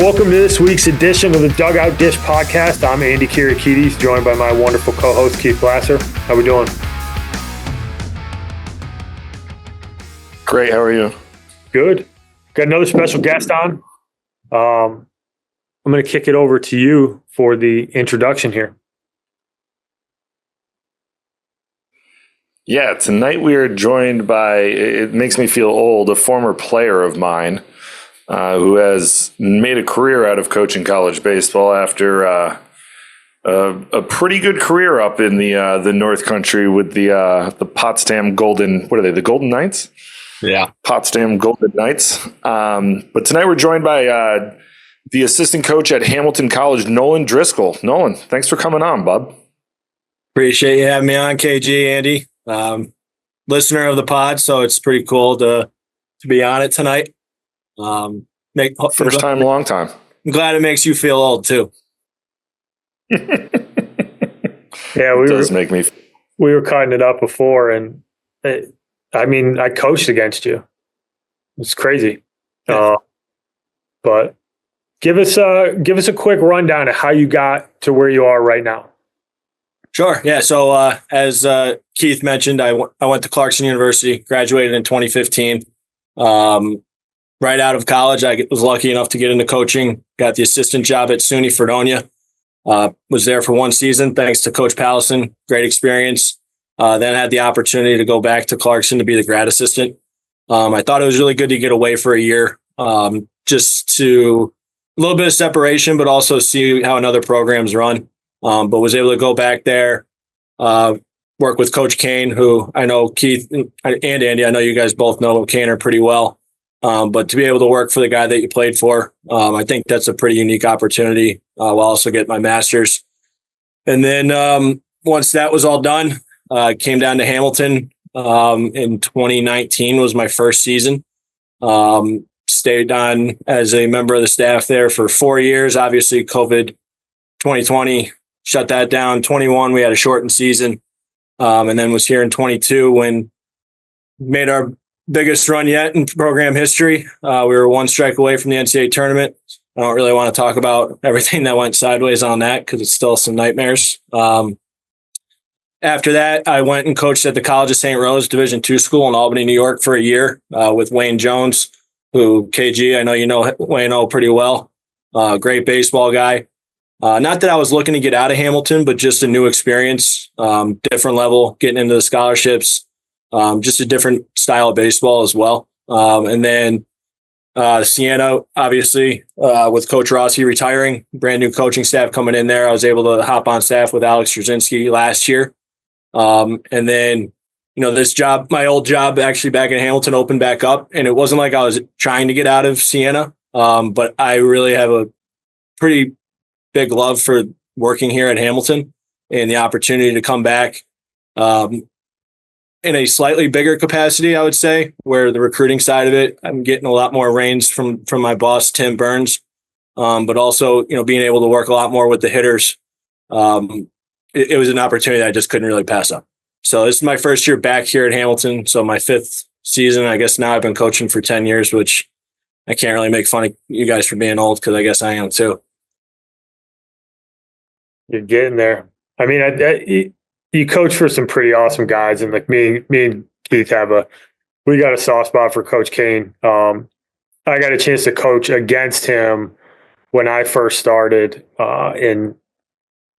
Welcome to this week's edition of the Dugout Dish Podcast. I'm Andy Kirikides, joined by my wonderful co-host, Keith Glasser. How we doing? Great. How are you? Good. Got another special guest on. I'm going to kick it over to you for the introduction here. Yeah, tonight we are joined by, it makes me feel old, a former player of mine who has made a career out of coaching college baseball after a pretty good career up in the North Country with the Potsdam Golden, what are they, the Golden Knights? Yeah. Potsdam Golden Knights. But tonight we're joined by the assistant coach at Hamilton College, Nolan Driscoll. Nolan, thanks for coming on, bub. Appreciate you having me on, KG, Andy. Listener of the pod, so it's pretty cool to be on it tonight. First time, long time. I'm glad it makes you feel old too. Yeah, we were cutting it up before, and I coached against you. It's crazy. But give us a quick rundown of how you got to where you are right now. Sure. Yeah. So as Keith mentioned, I went to Clarkson University, graduated in 2015. Right out of college, I was lucky enough to get into coaching, got the assistant job at SUNY Fredonia. Was there for one season, thanks to Coach Pallison. Great experience. Then had the opportunity to go back to Clarkson to be the grad assistant. I thought it was really good to get away for a year, just to a little bit of separation, but also see how another program's run. But was able to go back there, work with Coach Kane, who I know Keith and Andy, I know you guys both know Kaner pretty well. But to be able to work for the guy that you played for, I think that's a pretty unique opportunity. While also get my master's. And then once that was all done, came down to Hamilton in 2019 was my first season. Stayed on as a member of the staff there for 4 years. Obviously, COVID 2020 shut that down. 21, we had a shortened season. And then was here in 22 when made our biggest run yet in program history. We were one strike away from the NCAA tournament. I don't really want to talk about everything that went sideways on that because it's still some nightmares. After that, I went and coached at the College of St. Rose Division II school in Albany, New York for a year with Wayne Jones, who KG, I know you know Wayne pretty well. Great baseball guy. Not that I was looking to get out of Hamilton, but just a new experience, different level, getting into the scholarships, just a different style of baseball as well. And then Siena, obviously, with Coach Rossi retiring, brand new coaching staff coming in there. I was able to hop on staff with Alex Jasinski last year. And then, this job, my old job actually back in Hamilton opened back up, and it wasn't like I was trying to get out of Siena. But I really have a pretty big love for working here at Hamilton and the opportunity to come back in a slightly bigger capacity, I would say, where the recruiting side of it, I'm getting a lot more reins from my boss, Tim Burns, but also, being able to work a lot more with the hitters. It was an opportunity that I just couldn't really pass up. So this is my first year back here at Hamilton. So my fifth season, I guess now I've been coaching for 10 years, which I can't really make fun of you guys for being old because I guess I am too. You're getting there. I mean, you coach for some pretty awesome guys, and like me and Keith we got a soft spot for Coach Kane. I got a chance to coach against him when I first started, and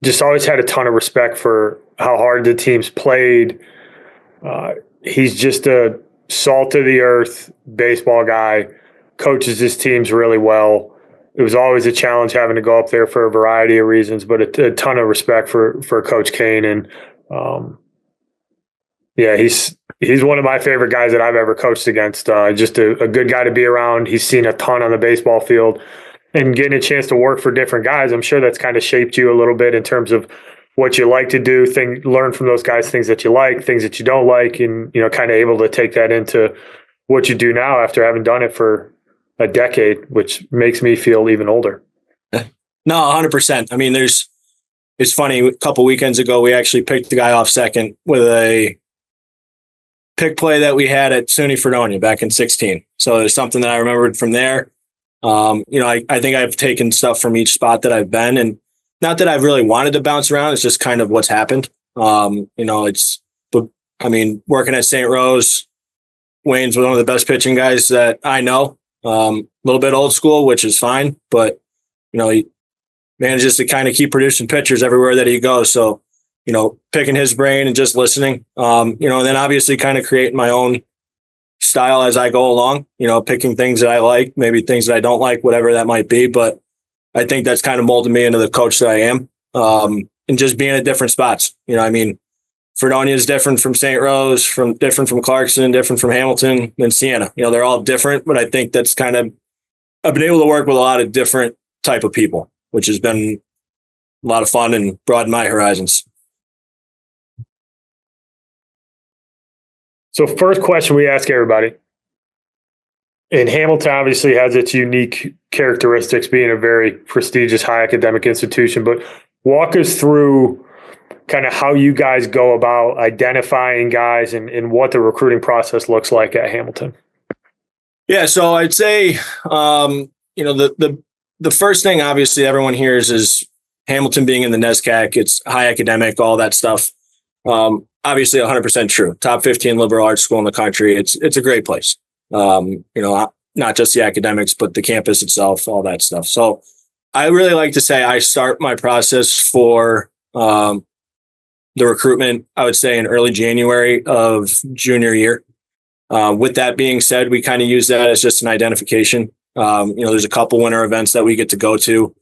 just always had a ton of respect for how hard the teams played. He's just a salt of the earth baseball guy, coaches his teams really well. It was always a challenge having to go up there for a variety of reasons, but a ton of respect for Coach Kane. And he's one of my favorite guys that I've ever coached against. Just a good guy to be around. He's seen a ton on the baseball field, and getting a chance to work for different guys, I'm sure that's kind of shaped you a little bit in terms of what you like to do, learn from those guys, things that you like, things that you don't like, and, kind of able to take that into what you do now after having done it for a decade, which makes me feel even older. No, 100%. I mean, it's funny. A couple weekends ago, we actually picked the guy off second with a pick play that we had at SUNY Fredonia back in 16. So there's something that I remembered from there. I think I've taken stuff from each spot that I've been, and not that I've really wanted to bounce around. It's just kind of what's happened. Working at St. Rose, Wayne's one of the best pitching guys that I know. A little bit old school, which is fine, but he manages to kind of keep producing pitchers everywhere that he goes. So, picking his brain and just listening, and then obviously kind of creating my own style as I go along, picking things that I like, maybe things that I don't like, whatever that might be. But I think that's kind of molded me into the coach that I am, and just being at different spots. Fredonia is different from St. Rose, different from Clarkson, different from Hamilton and Siena. They're all different, but I think that's kind of, I've been able to work with a lot of different type of people, which has been a lot of fun and broadened my horizons. So first question we ask everybody. And Hamilton obviously has its unique characteristics, being a very prestigious high academic institution, but walk us through kind of how you guys go about identifying guys and what the recruiting process looks like at Hamilton. Yeah, so I'd say, the first thing obviously everyone hears is Hamilton being in the NESCAC. It's high academic, all that stuff. Obviously 100% true. Top 15 liberal arts school in the country. It's a great place. Not just the academics, but the campus itself, all that stuff. So I really like to say I start my process for the recruitment, I would say in early January of junior year. With that being said, we kind of use that as just an identification. There's a couple winter events that we get to go to.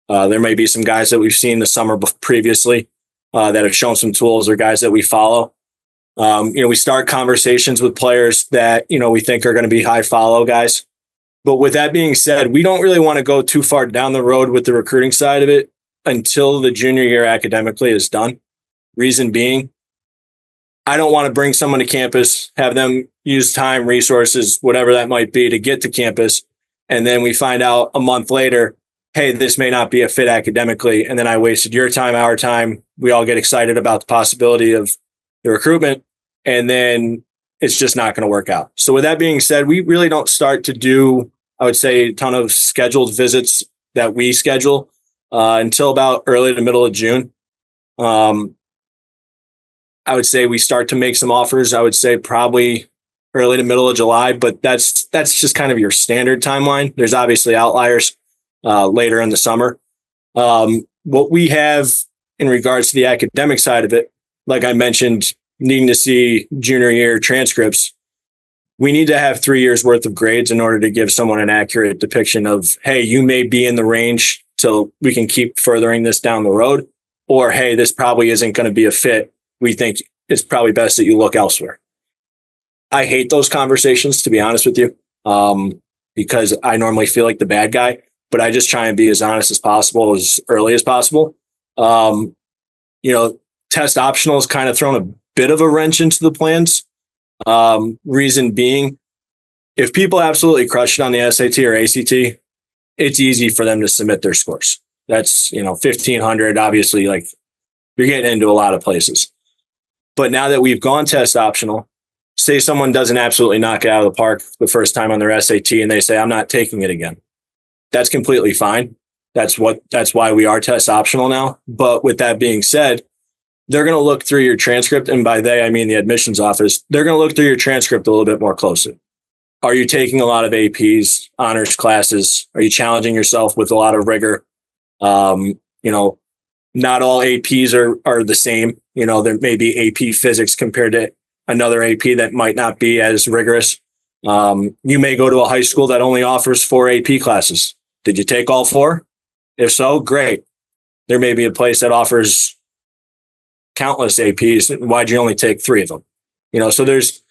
There may be some guys that we've seen the summer previously that have shown some tools, or guys that we follow. We start conversations with players that, we think are going to be high follow guys. But with that being said, we don't really want to go too far down the road with the recruiting side of it until the junior year academically is done. Reason being, I don't want to bring someone to campus, have them use time, resources, whatever that might be to get to campus. And then we find out a month later, hey, this may not be a fit academically. And then I wasted your time, our time. We all get excited about the possibility of the recruitment. And then it's just not going to work out. So with that being said, we really don't start to do, I would say, a ton of scheduled visits that we schedule until about early to middle of June. I would say we start to make some offers. I would say probably early to middle of July, but that's just kind of your standard timeline. There's obviously outliers later in the summer. What we have in regards to the academic side of it, like I mentioned, needing to see junior year transcripts, we need to have 3 years worth of grades in order to give someone an accurate depiction of, hey, you may be in the range so we can keep furthering this down the road, or, hey, this probably isn't going to be a fit. We think it's probably best that you look elsewhere. I hate those conversations, to be honest with you, because I normally feel like the bad guy, but I just try and be as honest as possible, as early as possible. Test optional has kind of thrown a bit of a wrench into the plans. Reason being, if people absolutely crush it on the SAT or ACT, it's easy for them to submit their scores. That's, 1,500, obviously, like, you're getting into a lot of places. But now that we've gone test optional, say someone doesn't absolutely knock it out of the park the first time on their SAT and they say, I'm not taking it again. That's completely fine. That's why we are test optional now. But with that being said, they're going to look through your transcript. And by they, I mean the admissions office. They're going to look through your transcript a little bit more closely. Are you taking a lot of APs, honors classes? Are you challenging yourself with a lot of rigor? Not all APs are the same. There may be AP physics compared to another AP that might not be as rigorous. You may go to a high school that only offers 4 AP classes. Did you take all 4? If so, great. There may be a place that offers countless APs. Why'd you only take 3 of them? So there's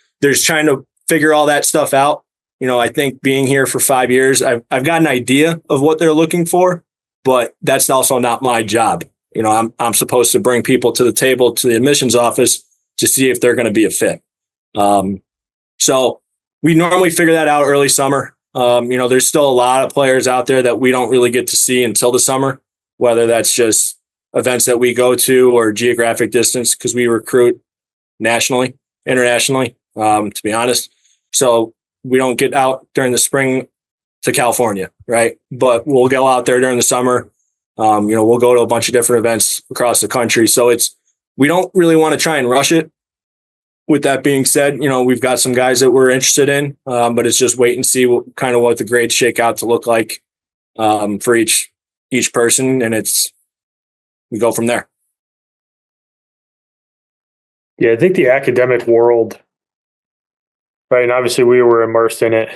trying to figure all that stuff out. I think being here for 5 years, I've got an idea of what they're looking for, but that's also not my job. I'm supposed to bring people to the table, to the admissions office, to see if they're going to be a fit. So we normally figure that out early summer. There's still a lot of players out there that we don't really get to see until the summer, whether that's just events that we go to or geographic distance, because we recruit nationally, internationally, to be honest. So we don't get out during the spring to California, right? But we'll go out there during the summer. We'll go to a bunch of different events across the country. So we don't really want to try and rush it. With that being said, we've got some guys that we're interested in, but it's just wait and see what the grades shake out to look like for each person, and we go from there. Yeah, I think the academic world, right, and obviously we were immersed in it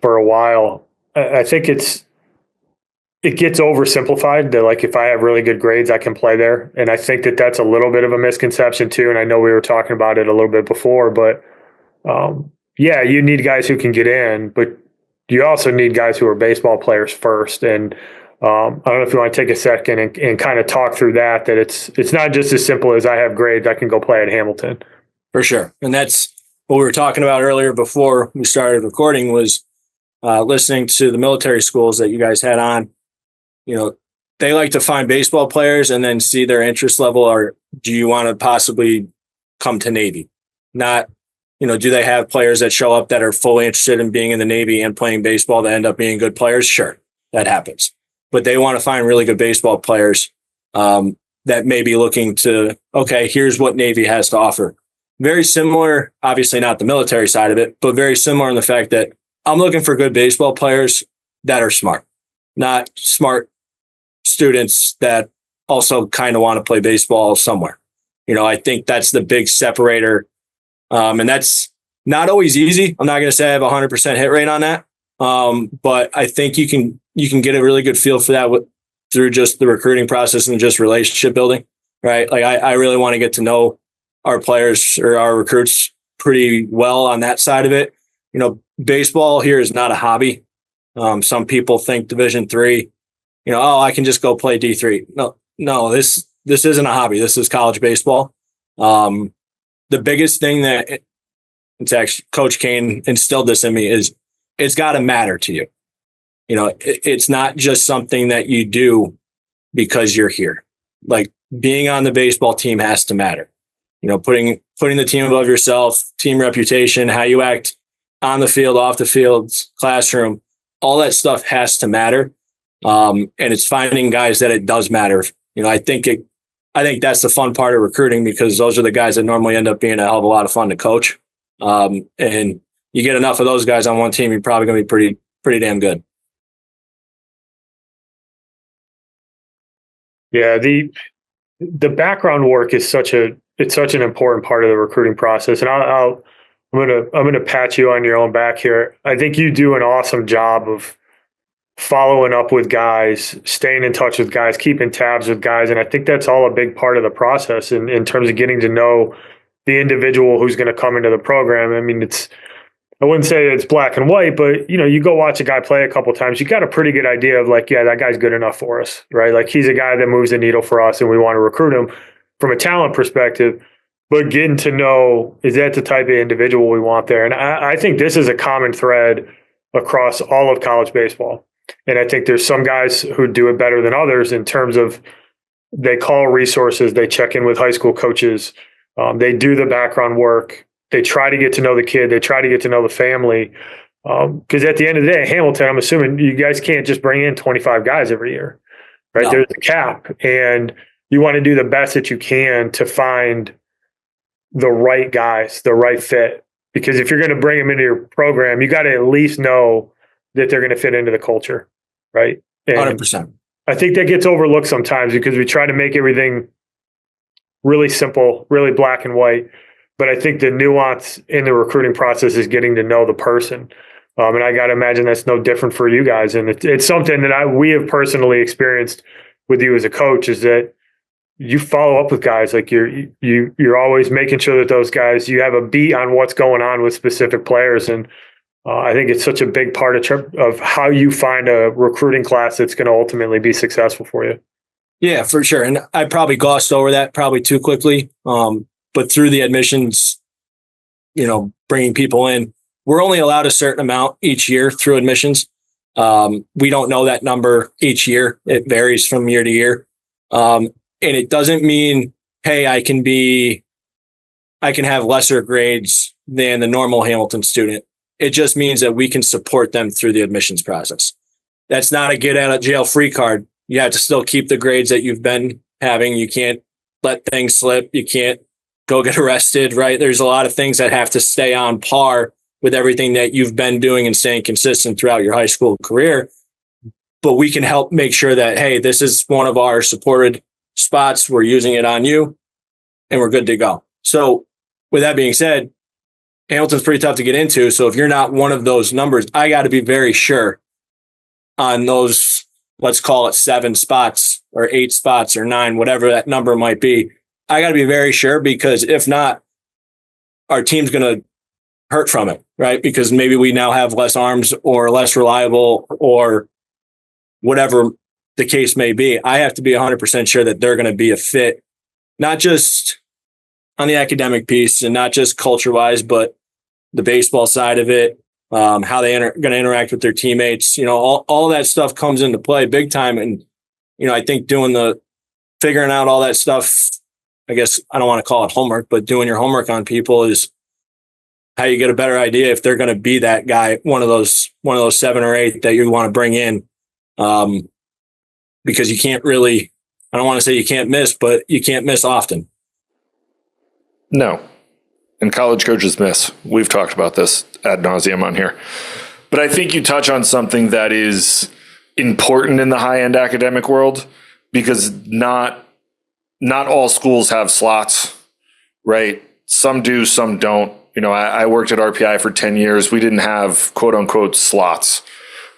for a while. I think it gets oversimplified that, like, if I have really good grades, I can play there. And I think that that's a little bit of a misconception too. And I know we were talking about it a little bit before, but yeah, you need guys who can get in, but you also need guys who are baseball players first. And I don't know if you want to take a second and kind of talk through that it's not just as simple as I have grades, I can go play at Hamilton. For sure. And that's what we were talking about earlier before we started recording was listening to the military schools that you guys had on. They like to find baseball players and then see their interest level, or do you want to possibly come to Navy? Not, do they have players that show up that are fully interested in being in the Navy and playing baseball that end up being good players? Sure, that happens. But they want to find really good baseball players that may be looking to, okay, here's what Navy has to offer. Very similar, obviously not the military side of it, but very similar in the fact that I'm looking for good baseball players that are smart, not smart students that also kind of want to play baseball somewhere. I think that's the big separator. And that's not always easy. I'm not going to say I have 100% hit rate on that. But I think you can get a really good feel for that through just the recruiting process and just relationship building, right? Like I really want to get to know our players or our recruits pretty well on that side of it. Baseball here is not a hobby. Some people think Division III, I can just go play D3. No, this isn't a hobby. This is college baseball. The biggest thing that it's actually Coach Kane instilled this in me is it's got to matter to you. It's not just something that you do because you're here. Like being on the baseball team has to matter. Putting the team above yourself, team reputation, how you act on the field, off the field, classroom, all that stuff has to matter. And it's finding guys that it does matter. I think that's the fun part of recruiting, because those are the guys that normally end up being a hell of a lot of fun to coach. And you get enough of those guys on one team, you're probably going to be pretty damn good. Yeah, the background work is such an important part of the recruiting process, and I'm gonna pat you on your own back here. I think you do an awesome job of following up with guys, staying in touch with guys, keeping tabs with guys, and I think that's all a big part of the process in terms of getting to know the individual who's going to come into the program. I mean, I wouldn't say it's black and white, but you go watch a guy play a couple of times, you got a pretty good idea of like, yeah, that guy's good enough for us, right? Like he's a guy that moves the needle for us and we want to recruit him from a talent perspective, but getting to know, is that the type of individual we want there? And I think this is a common thread across all of college baseball. And I think there's some guys who do it better than others in terms of they call resources, they check in with high school coaches, they do the background work. They try to get to know the kid. They try to get to know the family. Because at the end of the day, Hamilton, I'm assuming you guys can't just bring in 25 guys every year, right? No. There's a cap, and you want to do the best that you can to find the right guys, the right fit. Because if you're going to bring them into your program, you got to at least know that they're going to fit into the culture, right? And 100%. I think that gets overlooked sometimes because we try to make everything really simple, really black and white. But I think the nuance in the recruiting process is getting to know the person. And I got to imagine that's no different for you guys. And it's something that we have personally experienced with you as a coach, is that you follow up with guys. Like you're always making sure that those guys, you have a beat on what's going on with specific players. And I think it's such a big part of how you find a recruiting class that's going to ultimately be successful for you. Yeah, for sure. And I probably glossed over that probably too quickly. But through the admissions, bringing people in, we're only allowed a certain amount each year through admissions. We don't know that number each year. It varies from year to year. And it doesn't mean, hey, I can have lesser grades than the normal Hamilton student. It just means that we can support them through the admissions process. That's not a get out of jail free card. You have to still keep the grades that you've been having. You can't let things slip. You can't go get arrested, right? There's a lot of things that have to stay on par with everything that you've been doing and staying consistent throughout your high school career. But we can help make sure that, hey, this is one of our supported spots. We're using it on you and we're good to go. So with that being said, Hamilton's pretty tough to get into. So if you're not one of those numbers, I got to be very sure on those, let's call it 7 spots or 8 spots or 9, whatever that number might be. I got to be very sure, because if not, our team's going to hurt from it, right? Because maybe we now have less arms or less reliable or whatever the case may be. I have to be 100% sure that they're going to be a fit, not just on the academic piece and not just culture wise, but the baseball side of it, how they going to interact with their teammates. All that stuff comes into play big time. And, I think figuring out all that stuff, I guess I don't want to call it homework, but doing your homework on people is how you get a better idea if they're going to be that guy, one of those 7 or 8 that you want to bring in. Because you can't really, I don't want to say you can't miss, but you can't miss often. No. And college coaches miss. We've talked about this ad nauseum on here. But I think you touch on something that is important in the high-end academic world, because not all schools have slots, right? Some do, some don't. I worked at RPI for 10 years. We didn't have quote unquote slots.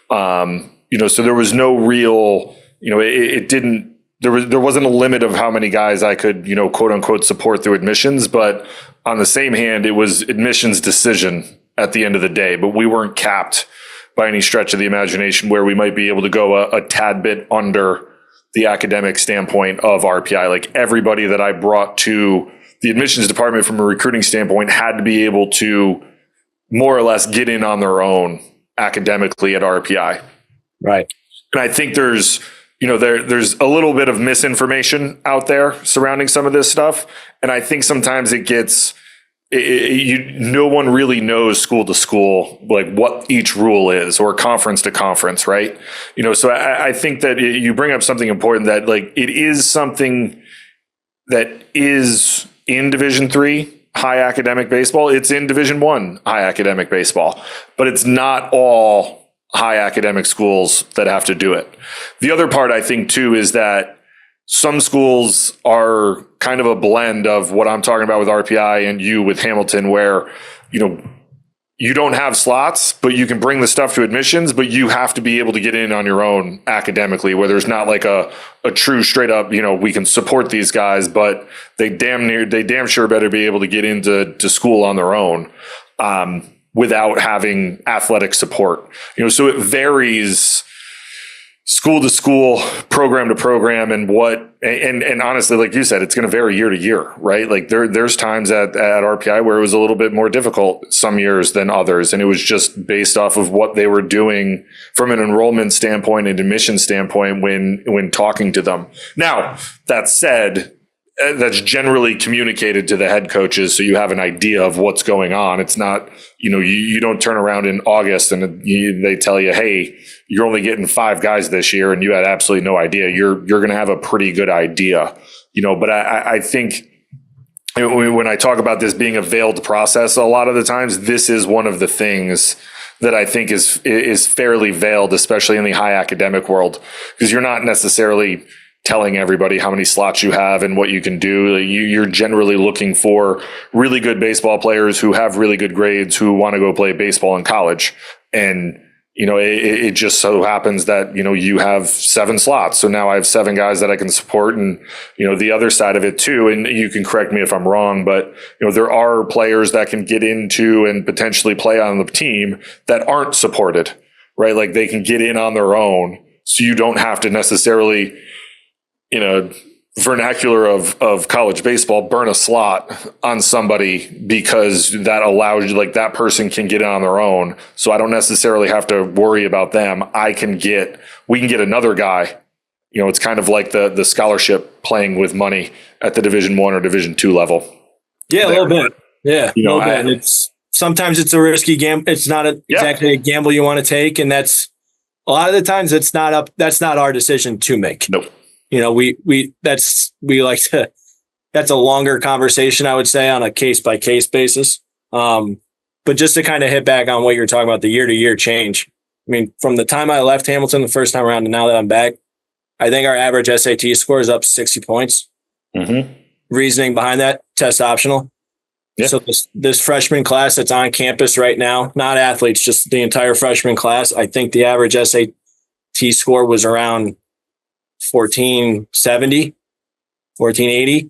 So there was no real, there wasn't a limit of how many guys I could, quote unquote support through admissions. But on the same hand, it was admissions decision at the end of the day, but we weren't capped by any stretch of the imagination where we might be able to go a tad bit under the academic standpoint of RPI. Like everybody that I brought to the admissions department from a recruiting standpoint had to be able to more or less get in on their own academically at RPI. Right. And I think there's a little bit of misinformation out there surrounding some of this stuff. And I think sometimes it gets, no one really knows school to school, like what each rule is, or conference to conference, right? So I think that you bring up something important, that like it is something that is in Division III high academic baseball. It's in Division I high academic baseball, but it's not all high academic schools that have to do it. The other part I think too is that some schools are kind of a blend of what I'm talking about with RPI and you with Hamilton, where, you don't have slots, but you can bring the stuff to admissions, but you have to be able to get in on your own academically, where there's not like a true straight up, we can support these guys, but they damn sure better be able to get into school on their own. Without having athletic support, so it varies school to school, program to program, and honestly, like you said, it's going to vary year to year, right? Like there's times at RPI where it was a little bit more difficult some years than others. And it was just based off of what they were doing from an enrollment standpoint and admission standpoint when talking to them. Now, that said, that's generally communicated to the head coaches, so you have an idea of what's going on. It's not, you don't turn around in August and they tell you, hey, you're only getting 5 guys this year, and you had absolutely no idea. You're going to have a pretty good idea, But I think when I talk about this being a veiled process, a lot of the times this is one of the things that I think is fairly veiled, especially in the high academic world, because you're not necessarily telling everybody how many slots you have and what you can do. You're generally looking for really good baseball players who have really good grades, who want to go play baseball in college. And, it just so happens that, you have 7 slots. So now I have 7 guys that I can support. And, the other side of it too, and you can correct me if I'm wrong, but, there are players that can get into and potentially play on the team that aren't supported, right? Like they can get in on their own. So you don't have to necessarily, vernacular of college baseball, burn a slot on somebody, because that allows you, like that person can get in on their own. So I don't necessarily have to worry about them. We can get another guy. It's kind of like the scholarship playing with money at the Division I or Division II level. Yeah, a little bit. Yeah, a little bit. sometimes it's a risky gamble. It's not exactly a gamble you want to take. And that's a lot of the times that's not our decision to make. Nope. That's a longer conversation, I would say, on a case by case basis. But just to kind of hit back on what you're talking about, the year to year change. I mean, from the time I left Hamilton the first time around to now that I'm back, I think our average SAT score is up 60 points. Mm-hmm. Reasoning behind that, test optional. Yeah. So this freshman class that's on campus right now, not athletes, just the entire freshman class, I think the average SAT score was around 1470, 1480,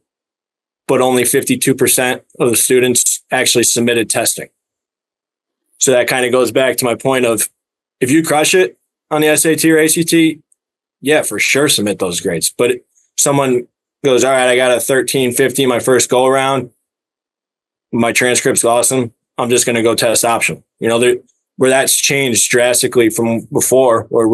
but only 52% of the students actually submitted testing. So that kind of goes back to my point of, if you crush it on the SAT or ACT, yeah, for sure, submit those grades. But someone goes, all right, I got a 1350 my first go around. My transcript's awesome. I'm just going to go test optional. Where that's changed drastically from before, where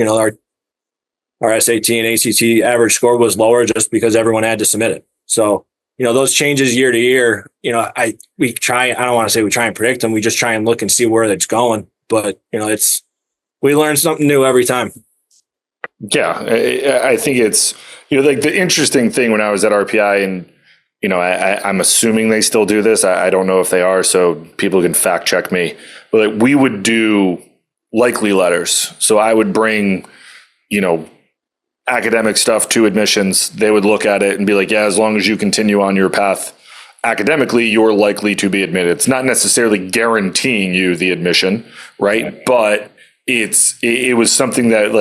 our SAT and ACT average score was lower just because everyone had to submit it. So, those changes year to year, I don't want to say we try and predict them. We just try and look and see where it's going. But, we learn something new every time. Yeah. I think it's, like the interesting thing when I was at RPI, and, I'm assuming they still do this. I don't know if they are, so people can fact check me. But we would do likely letters. So I would bring, academic stuff to admissions. They would look at it and be like, yeah, as long as you continue on your path academically, you're likely to be admitted. It's not necessarily guaranteeing you the admission, right? But it was something that,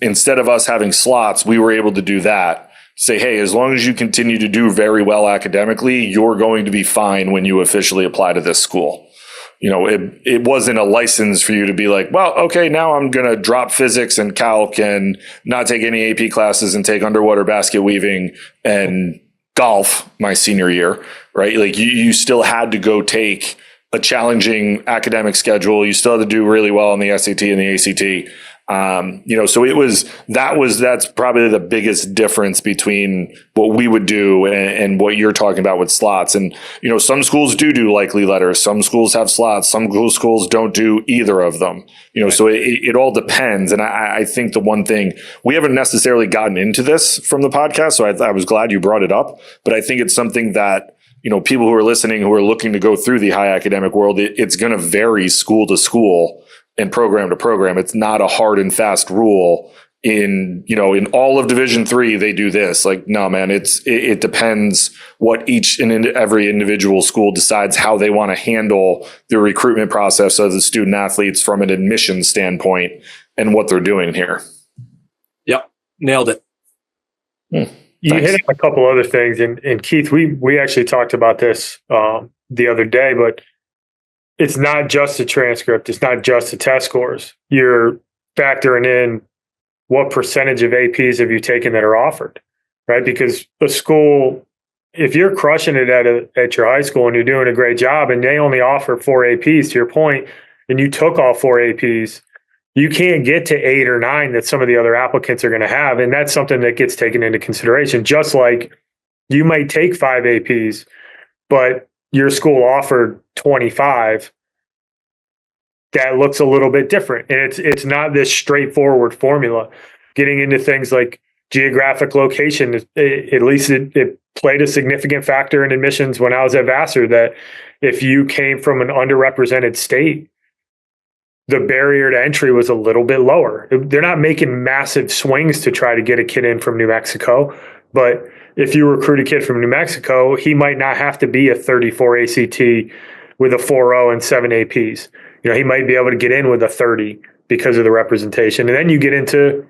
instead of us having slots, we were able to do that. Say, hey, as long as you continue to do very well academically, you're going to be fine when you officially apply to this school. It wasn't a license for you to be like, well, okay, now I'm going to drop physics and calc and not take any AP classes and take underwater basket weaving and golf my senior year, right? You still had to go take a challenging academic schedule. You still had to do really well on the SAT and the ACT. So that's probably the biggest difference between what we would do and what you're talking about with slots. And, some schools do likely letters. Some schools have slots. Some schools don't do either of them, right. So it all depends. And I think the one thing, we haven't necessarily gotten into this from the podcast, so I was glad you brought it up, but I think it's something that, people who are listening, who are looking to go through the high academic world, it's going to vary school to school and program to program. It's not a hard and fast rule in all of Division III, they do this. No, man, it depends what each and every individual school decides how they want to handle the recruitment process of the student athletes from an admission standpoint and what they're doing here. Yep. Nailed it. You hit on a couple other things, and Keith, we actually talked about this the other day, but it's not just a transcript. It's not just the test scores. You're factoring in what percentage of APs have you taken that are offered, right? Because a school, if you're crushing it at your high school and you're doing a great job and they only offer 4 APs, to your point, and you took all 4 APs, you can't get to 8 or 9 that some of the other applicants are going to have. And that's something that gets taken into consideration. Just like you might take 5 APs, but your school offered 25, that looks a little bit different. And it's not this straightforward formula. Getting into things like geographic location, at least it played a significant factor in admissions when I was at Vassar, that if you came from an underrepresented state, the barrier to entry was a little bit lower. They're not making massive swings to try to get a kid in from New Mexico, but if you recruit a kid from New Mexico, he might not have to be a 34 ACT with a 4.0 and 7 APs. He might be able to get in with a 30 because of the representation. And then you get into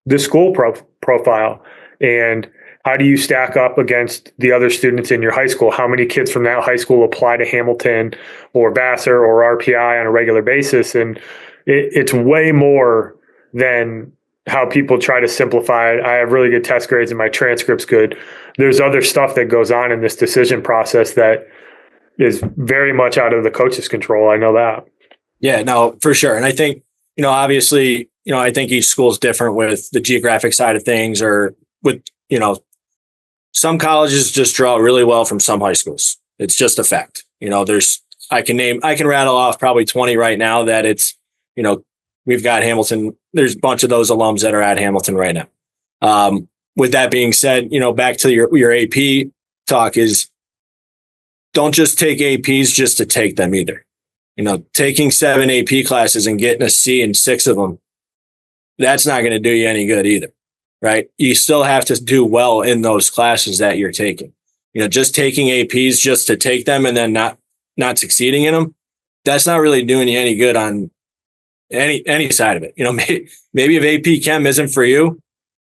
the school profile and how do you stack up against the other students in your high school? How many kids from that high school apply to Hamilton or Vassar or RPI on a regular basis? And it's way more than how people try to simplify it. I have really good test grades and my transcript's good. There's other stuff that goes on in this decision process that is very much out of the coach's control. I know that. Yeah, no, for sure. And I think, obviously, I think each school is different with the geographic side of things, or with, some colleges just draw really well from some high schools. It's just a fact. I can rattle off probably 20 right now that it's, we've got Hamilton. There's a bunch of those alums that are at Hamilton right now. With that being said, back to your AP talk is don't just take APs just to take them either. Taking 7 AP classes and getting a C in 6 of them, that's not going to do you any good either, right? You still have to do well in those classes that you're taking. Just taking APs just to take them and then not succeeding in them, that's not really doing you any good on any side of it. Maybe if AP Chem isn't for you,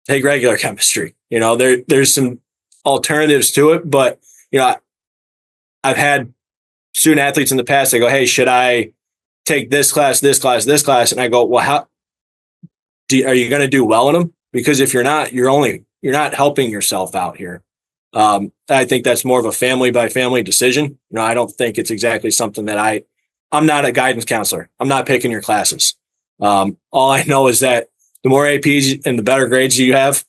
take regular chemistry. There's some alternatives to it, but I've had student athletes in the past. They go, "Hey, should I take this class, this class, this class?" And I go, "Well, are you going to do well in them? Because if you're not, you're not helping yourself out here." I think that's more of a family by family decision. I don't think it's exactly something that I'm not a guidance counselor. I'm not picking your classes. All I know is that the more APs and the better grades you have,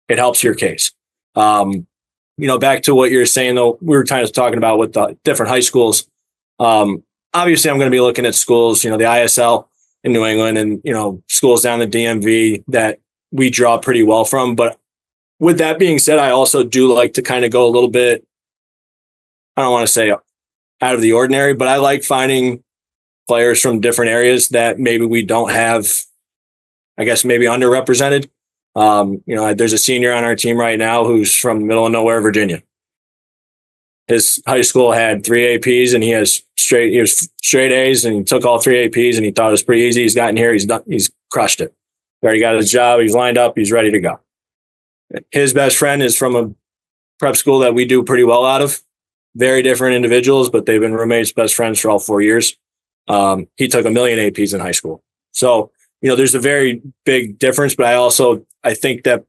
it helps your case. Back to what you're saying, though, we were kind of talking about with the different high schools. Obviously, I'm going to be looking at schools, the ISL in New England and, schools down the DMV that we draw pretty well from. But with that being said, I also do like to kind of go a little bit, I don't want to say out of the ordinary, but I like finding players from different areas that maybe we don't have, I guess, maybe underrepresented. There's a senior on our team right now who's from the middle of nowhere, Virginia. His high school had 3 APs and he was straight A's and he took all 3 APs and he thought it was pretty easy. He's gotten here. He's crushed it. He already got his job. He's lined up. He's ready to go. His best friend is from a prep school that we do pretty well out of. Very different individuals, but they've been roommates, best friends for all 4 years. He took 1 million APs in high school. So, there's a very big difference, but I think that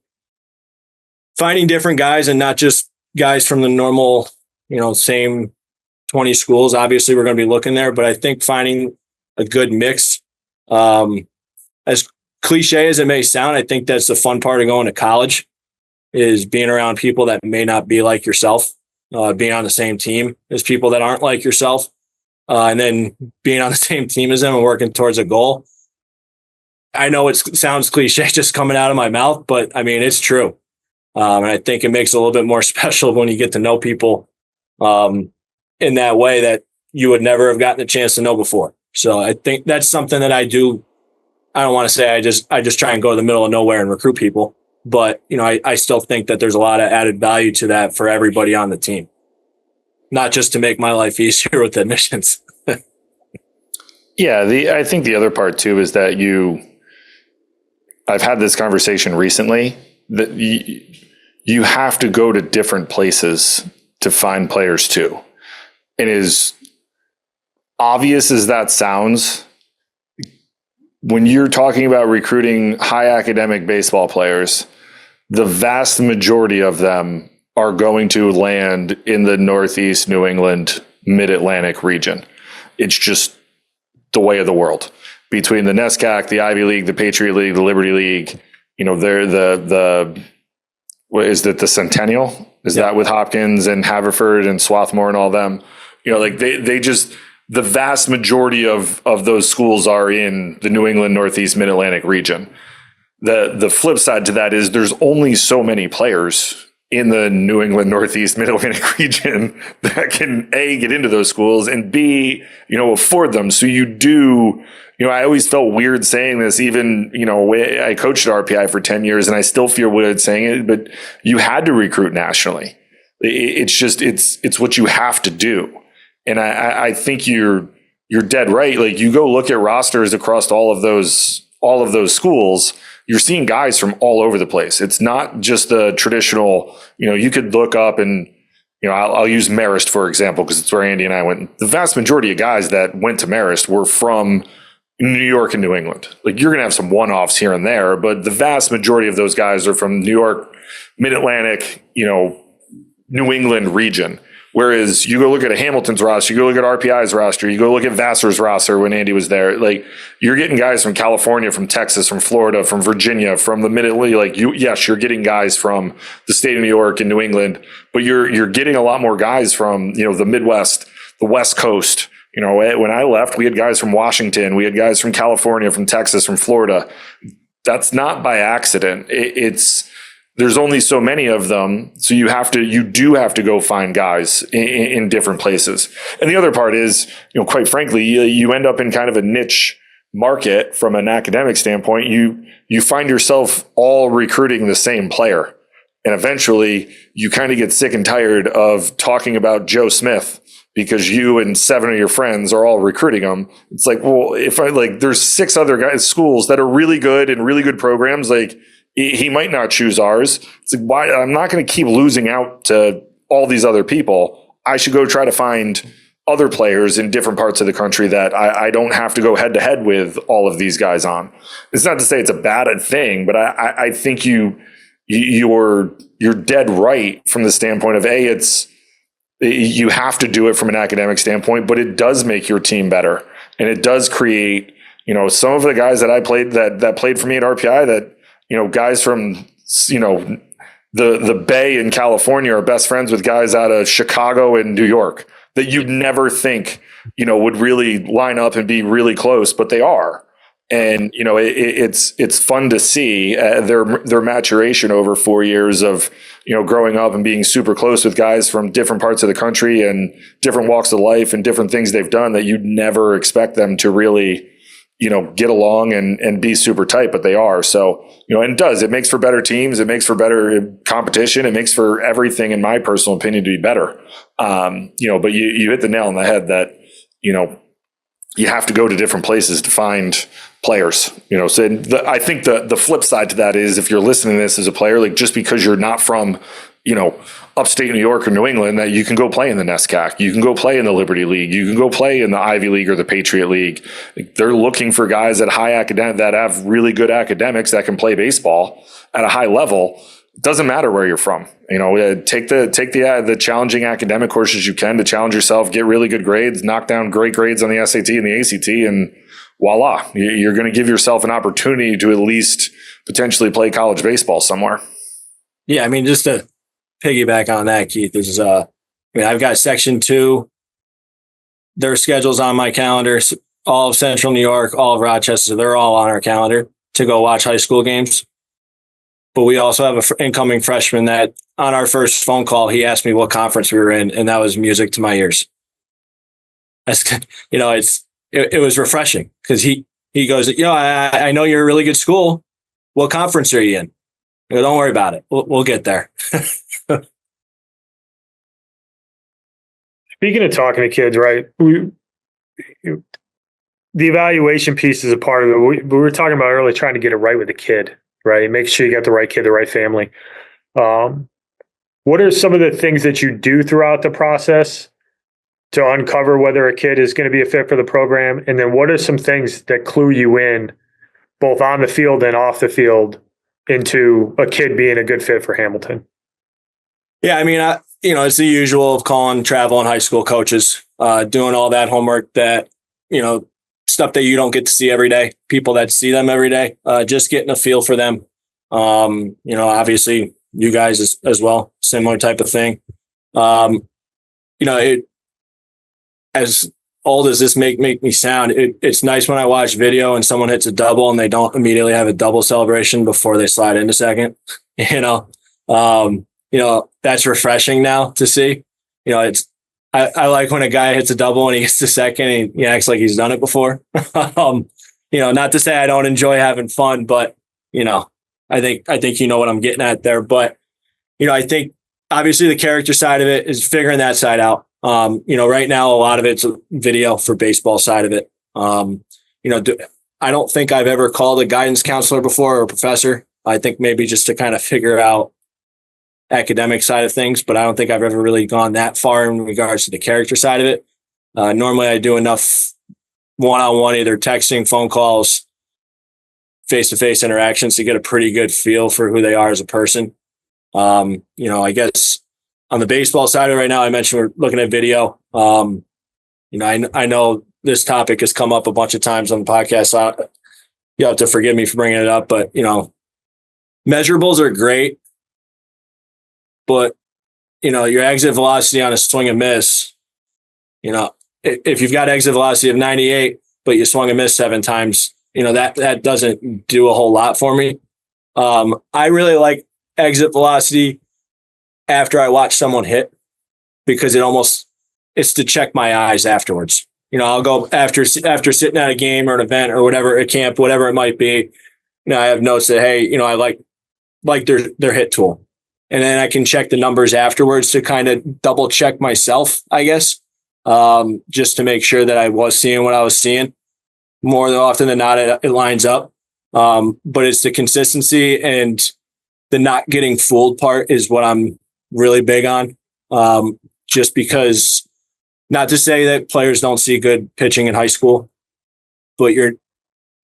finding different guys and not just guys from the normal, same 20 schools, obviously we're going to be looking there, but I think finding a good mix, as cliche as it may sound, I think that's the fun part of going to college is being around people that may not be like yourself, being on the same team as people that aren't like yourself, and then being on the same team as them and working towards a goal. I know it sounds cliche just coming out of my mouth, but I mean, it's true. And I think it makes it a little bit more special when you get to know people in that way that you would never have gotten a chance to know before. So I think that's something that I do. I don't want to say I just try and go to the middle of nowhere and recruit people, but I still think that there's a lot of added value to that for everybody on the team, not just to make my life easier with admissions. Yeah, I think the other part too is that I've had this conversation recently that you have to go to different places to find players too. And as obvious as that sounds, when you're talking about recruiting high academic baseball players, the vast majority of them are going to land in the Northeast New England, Mid-Atlantic region. It's just the way of the world. Between the NESCAC, the Ivy League, the Patriot League, the Liberty League, they're what is it, the Centennial? Is that with Hopkins and Haverford and Swarthmore and all them? They just, the vast majority of those schools are in the New England, Northeast, Mid-Atlantic region. The flip side to that is there's only so many players in the New England, Northeast, Mid-Atlantic region that can A, get into those schools and B, afford them. So you do, I always felt weird saying this, even, I coached at RPI for 10 years and I still feel weird saying it, but you had to recruit nationally. It's just, it's what you have to do. And I think you're dead right. Like you go look at rosters across all of those schools, you're seeing guys from all over the place. It's not just the traditional, you could look up and, I'll use Marist, for example, because it's where Andy and I went. The vast majority of guys that went to Marist were from New York and New England. Like you're going to have some one-offs here and there, but the vast majority of those guys are from New York, Mid-Atlantic, New England region. Whereas you go look at a Hamilton's roster, you go look at RPI's roster, you go look at Vassar's roster when Andy was there. Like you're getting guys from California, from Texas, from Florida, from Virginia, from the Mid-Atlantic. Yes, you're getting guys from the state of New York and New England, but you're getting a lot more guys from the Midwest, the West Coast, when I left, we had guys from Washington, we had guys from California, from Texas, from Florida. That's not by accident. There's only so many of them. So you do have to go find guys in different places. And the other part is, quite frankly, you end up in kind of a niche market from an academic standpoint. You find yourself all recruiting the same player. And eventually you kind of get sick and tired of talking about Joe Smith because you and 7 of your friends are all recruiting him. It's like, well, there's 6 other schools that are really good and really good programs. Like, he might not choose ours. It's like, why? I'm not going to keep losing out to all these other people. I should go try to find other players in different parts of the country that I don't have to go head to head with all of these guys on. It's not to say it's a bad thing, but I think you're dead right from the standpoint of you have to do it from an academic standpoint, but it does make your team better, and it does create. Some of the guys that I played that played for me at RPI that. Guys from, the Bay in California are best friends with guys out of Chicago and New York that you'd never think, would really line up and be really close, but they are. And, it's fun to see their maturation over 4 years of, growing up and being super close with guys from different parts of the country and different walks of life and different things they've done that you'd never expect them to really, get along and be super tight, but they are. So, and it makes for better teams. It makes for better competition. It makes for everything, in my personal opinion, to be better. But you hit the nail on the head that, you have to go to different places to find players, so I think the flip side to that is if you're listening to this as a player, like just because you're not from, upstate New York or New England, that you can go play in the NESCAC, you can go play in the Liberty League, you can go play in the Ivy League or the Patriot League. Like, they're looking for guys at that have really good academics that can play baseball at a high level. It doesn't matter where you're from. Take the challenging academic courses you can to challenge yourself, get really good grades, knock down great grades on the SAT and the ACT, and voila, you're going to give yourself an opportunity to at least potentially play college baseball somewhere. Yeah, I mean, just to piggyback on that, Keith, I've got Section 2. Their schedule's on my calendar. All of Central New York, all of Rochester, they're all on our calendar to go watch high school games. But we also have an incoming freshman that on our first phone call, he asked me what conference we were in, and that was music to my ears. It was refreshing because he goes, I know you're a really good school. What conference are you in? I go, don't worry about it. We'll get there. Speaking of talking to kids, right? The evaluation piece is a part of it. We were talking about earlier, trying to get it right with the kid, right? Make sure you got the right kid, the right family. What are some of the things that you do throughout the process to uncover whether a kid is going to be a fit for the program? And then what are some things that clue you in, both on the field and off the field, into a kid being a good fit for Hamilton? Yeah, I mean, it's the usual of calling, travel, and high school coaches, doing all that homework that, stuff that you don't get to see every day, people that see them every day, just getting a feel for them. Obviously you guys as well, similar type of thing. As old as this make me sound, it's nice when I watch video and someone hits a double and they don't immediately have a double celebration before they slide into second. That's refreshing now to see. I like when a guy hits a double and he gets to second and he acts like he's done it before. Not to say I don't enjoy having fun, but I think you know what I'm getting at there. But I think obviously the character side of it is figuring that side out. Right now, a lot of it's video for baseball side of it. I don't think I've ever called a guidance counselor before or a professor. I think maybe just to kind of figure out academic side of things, but I don't think I've ever really gone that far in regards to the character side of it. Normally I do enough one-on-one, either texting, phone calls, face-to-face interactions to get a pretty good feel for who they are as a person. I guess on the baseball side of it right now, I mentioned we're looking at video. I know this topic has come up a bunch of times on the podcast. So you have to forgive me for bringing it up, but measurables are great, but your exit velocity on a swing and miss, if you've got exit velocity of 98, but you swung and missed 7 times, that doesn't do a whole lot for me. I really like exit velocity after I watch someone hit, because it's to check my eyes afterwards. I'll go after sitting at a game or an event or whatever, at camp, whatever it might be. I have notes that, hey, I like their hit tool. And then I can check the numbers afterwards to kind of double check myself, I guess, just to make sure that I was seeing what I was seeing. More often than not, it lines up. But it's the consistency and the not getting fooled part is what I'm really big on. Just because, not to say that players don't see good pitching in high school, but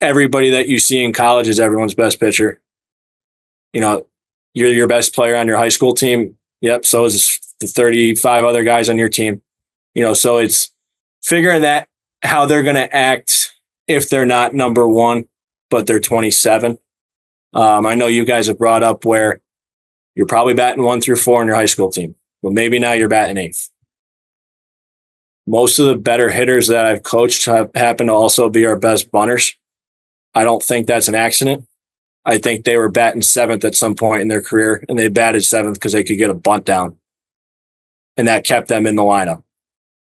everybody that you see in college is everyone's best pitcher. You're your best player on your high school team. Yep. So is the 35 other guys on your team. So it's figuring that how they're going to act if they're not number one, but they're 27. I know you guys have brought up where you're probably batting 1 through 4 on your high school team, but maybe now you're batting 8th. Most of the better hitters that I've coached happen to also be our best bunters. I don't think that's an accident. I think they were batting 7th at some point in their career, and they batted 7th because they could get a bunt down. And that kept them in the lineup.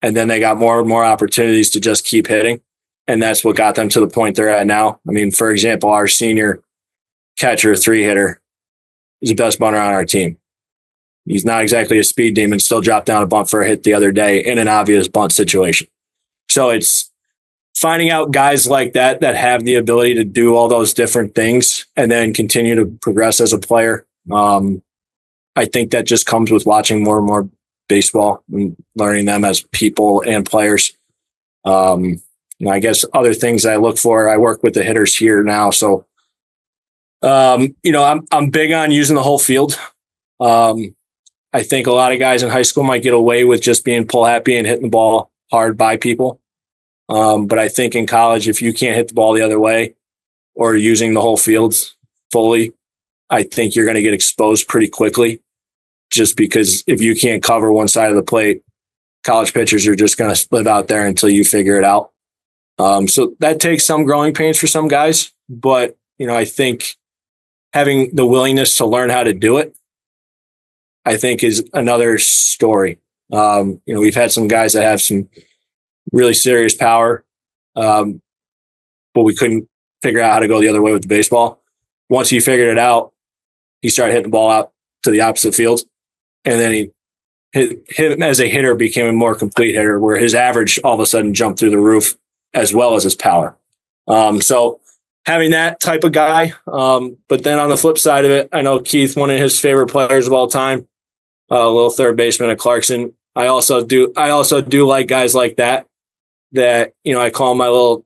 And then they got more and more opportunities to just keep hitting. And that's what got them to the point they're at now. I mean, for example, our senior catcher, 3-hitter, is the best bunter on our team. He's not exactly a speed demon, still dropped down a bunt for a hit the other day in an obvious bunt situation. So it's finding out guys like that have the ability to do all those different things and then continue to progress as a player. I think that just comes with watching more and more baseball and learning them as people and players. I guess other things I look for, I work with the hitters here now. So, I'm big on using the whole field. I think a lot of guys in high school might get away with just being pull happy and hitting the ball hard by people. But I think in college, if you can't hit the ball the other way or using the whole field fully, I think you're going to get exposed pretty quickly, just because if you can't cover one side of the plate, college pitchers are just going to live out there until you figure it out. So that takes some growing pains for some guys, but I think having the willingness to learn how to do it, I think, is another story. We've had some guys that have some really serious power, but we couldn't figure out how to go the other way with the baseball. Once he figured it out, he started hitting the ball out to the opposite field, and then him as a hitter became a more complete hitter, where his average all of a sudden jumped through the roof as well as his power. So having that type of guy, but then on the flip side of it, I know Keith, one of his favorite players of all time, a little third baseman at Clarkson. I also do like guys like that I call my little,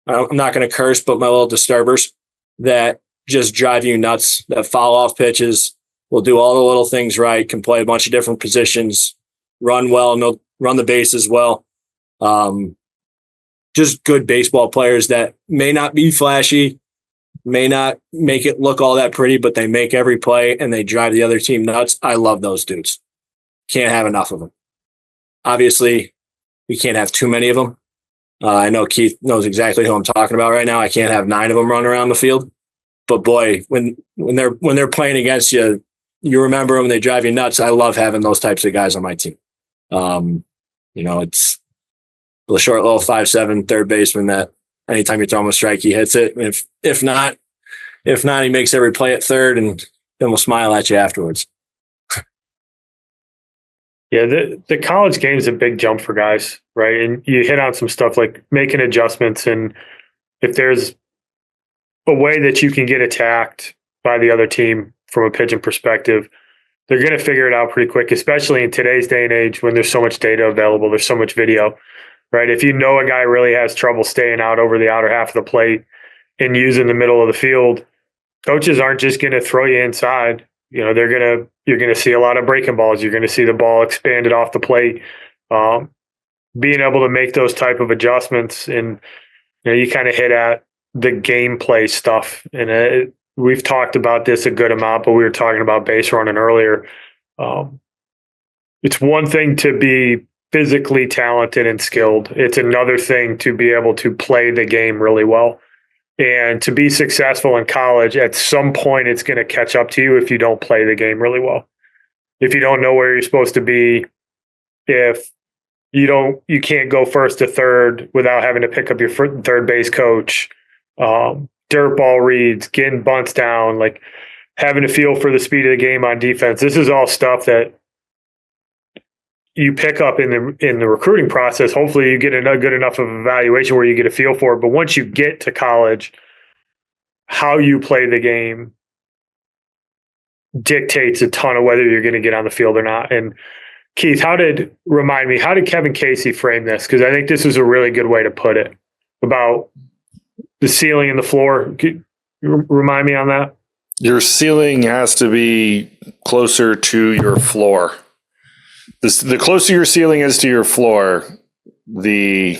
I'm not going to curse, but my little disturbers that just drive you nuts, that foul off pitches, will do all the little things right, can play a bunch of different positions, run well, run the bases well. Just good baseball players that may not be flashy, may not make it look all that pretty, but they make every play and they drive the other team nuts. I love those dudes. Can't have enough of them. Obviously, we can't have too many of them. I know Keith knows exactly who I'm talking about right now. I can't have 9 of them running around the field. But boy, when they're playing against you, you remember them, they drive you nuts. I love having those types of guys on my team. It's the short little 5'7" third baseman that anytime you throw him a strike, he hits it. If not, he makes every play at third, and then we'll smile at you afterwards. Yeah, the college game is a big jump for guys, right? And you hit on some stuff like making adjustments, and if there's a way that you can get attacked by the other team from a pitching perspective, they're going to figure it out pretty quick, especially in today's day and age when there's so much data available, there's so much video, right? If you know a guy really has trouble staying out over the outer half of the plate and using the middle of the field, coaches aren't just going to throw you inside. You're going to see a lot of breaking balls. You're going to see the ball expanded off the plate. Being able to make those type of adjustments, and you kind of hit at the gameplay stuff. And we've talked about this a good amount, but we were talking about base running earlier. It's one thing to be physically talented and skilled. It's another thing to be able to play the game really well. And to be successful in college, at some point, it's going to catch up to you if you don't play the game really well. If you don't know where you're supposed to be, if you can't go first to third without having to pick up your third base coach, dirt ball reads, getting bunts down, like having a feel for the speed of the game on defense. This is all stuff that you pick up in the recruiting process. Hopefully you get a good enough of evaluation where you get a feel for it. But once you get to college, how you play the game dictates a ton of whether you're going to get on the field or not. And Keith, how did Kevin Casey frame this? Because I think this is a really good way to put it about the ceiling and the floor. Remind me on that. Your ceiling has to be closer to your floor. The closer your ceiling is to your floor, the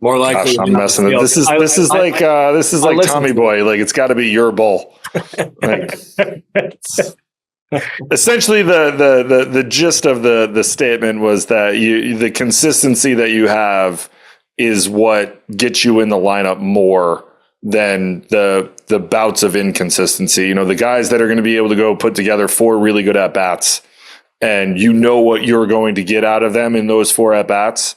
more likely. Gosh, I'm messing it. This is like Tommy Boy. Like, it's got to be your bowl. Like, essentially, the gist of the statement was that the consistency that you have is what gets you in the lineup more than the bouts of inconsistency. You know, the guys that are going to be able to go put together 4 really good at bats, and you know what you're going to get out of them in those 4 at bats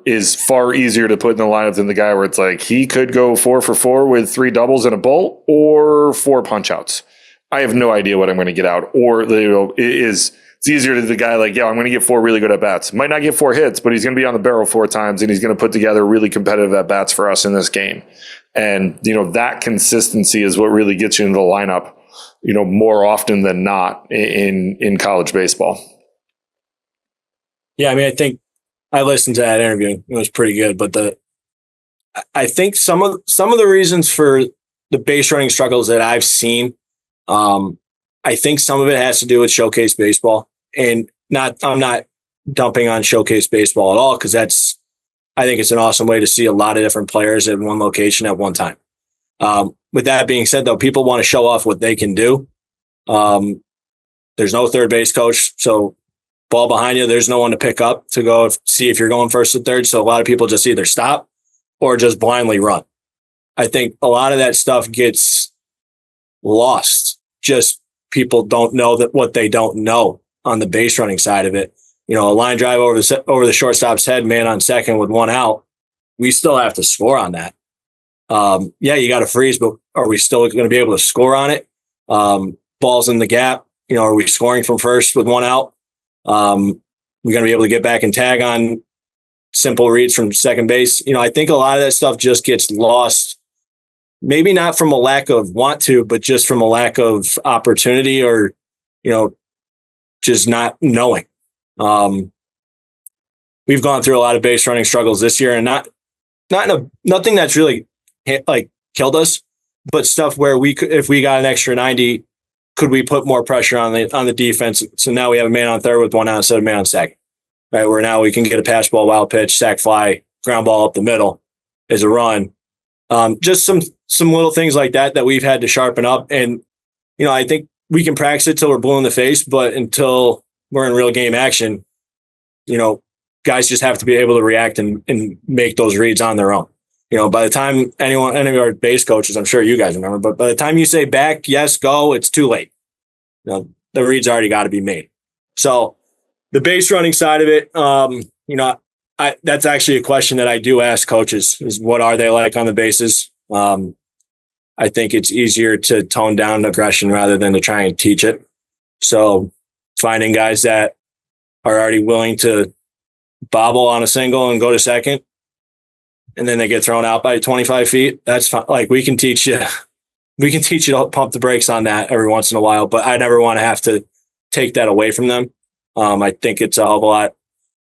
is far easier to put in the lineup than the guy where it's like he could go 4 for 4 with 3 doubles and a bolt or 4 punch outs. I have no idea what I'm going to get out. Or, you know, it's easier to the guy like, yeah, I'm going to get 4 really good at bats. Might not get 4 hits, but he's going to be on the barrel 4 times and he's going to put together really competitive at bats for us in this game. And, you know, that consistency is what really gets you into the lineup, you know, more often than not in college baseball. Yeah, I mean, I think I listened to that interview. It was pretty good, but I think some of the reasons for the base running struggles that I've seen, I think some of it has to do with showcase baseball, and I'm not dumping on showcase baseball at all, because I think it's an awesome way to see a lot of different players in one location at one time. With that being said, though, people want to show off what they can do. There's no third base coach, so ball behind you, there's no one to pick up to go see if you're going first or third. So a lot of people just either stop or just blindly run. I think a lot of that stuff gets lost. Just people don't know that what they don't know on the base running side of it. You know, a line drive over the shortstop's head, man on second with 1 out. We still have to score on that. Yeah, you got to freeze, but are we still going to be able to score on it? Balls in the gap. You know, are we scoring from first with 1 out? We're going to be able to get back and tag on simple reads from second base. You know, I think a lot of that stuff just gets lost. Maybe not from a lack of want to, but just from a lack of opportunity, or, you know, just not knowing. We've gone through a lot of base running struggles this year, and nothing that's really like killed us, but stuff where we could, if we got an extra 90, could we put more pressure on the defense? So now we have a man on third with 1 out instead of a man on second, right? Where now we can get a pass ball, wild pitch, sac fly, ground ball up the middle as a run. Just some little things like that we've had to sharpen up. And, you know, I think we can practice it till we're blue in the face, but until we're in real game action, you know, guys just have to be able to react and make those reads on their own. You know, by the time any of our base coaches, I'm sure you guys remember, but by the time you say back, yes, go, it's too late. You know, the reads already got to be made. So the base running side of it, you know, that's actually a question that I do ask coaches is what are they like on the bases? I think it's easier to tone down aggression rather than to try and teach it. So finding guys that are already willing to bobble on a single and go to second, and then they get thrown out by 25 feet. That's fine. Like, we can teach you to pump the brakes on that every once in a while, but I never want to have to take that away from them. I think it's a hell of a lot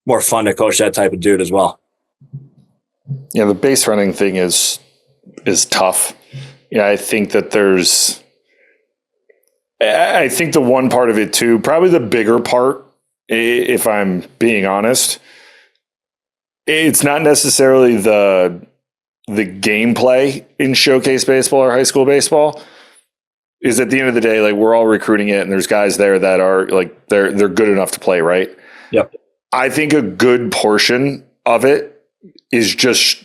more fun to coach that type of dude as well. Yeah, the base running thing is tough. Yeah, I think that I think the one part of it too, probably the bigger part, if I'm being honest, it's not necessarily the gameplay in showcase baseball or high school baseball. Is at the end of the day, like, we're all recruiting it, and there's guys there that are like they're good enough to play, right? Yep. I think a good portion of it is just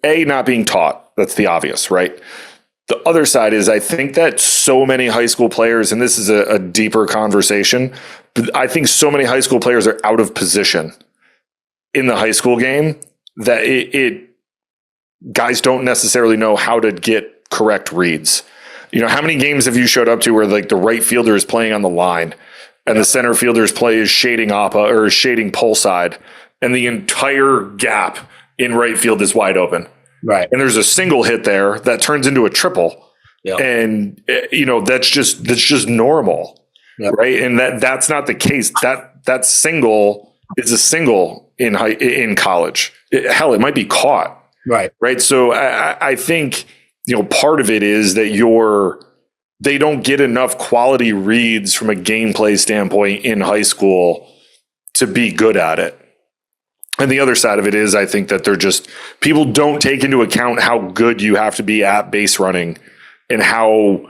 not being taught. That's the obvious, right? The other side is I think that so many high school players, and this is a deeper conversation, but I think so many high school players are out of position in the high school game that guys don't necessarily know how to get correct reads. How many games have you showed up to where like the right fielder is playing on the line and the center fielder's play is shading oppa or shading pull side, and the entire gap in right field is wide open. Right. And there's a single hit there that turns into a triple. Yep. And that's just normal. Yep. Right. And that's not the case. That single is a single in college. Hell, it might be caught. Right. Right. So I think, part of it is that they don't get enough quality reads from a gameplay standpoint in high school to be good at it. And the other side of it is, I think that people don't take into account how good you have to be at base running and how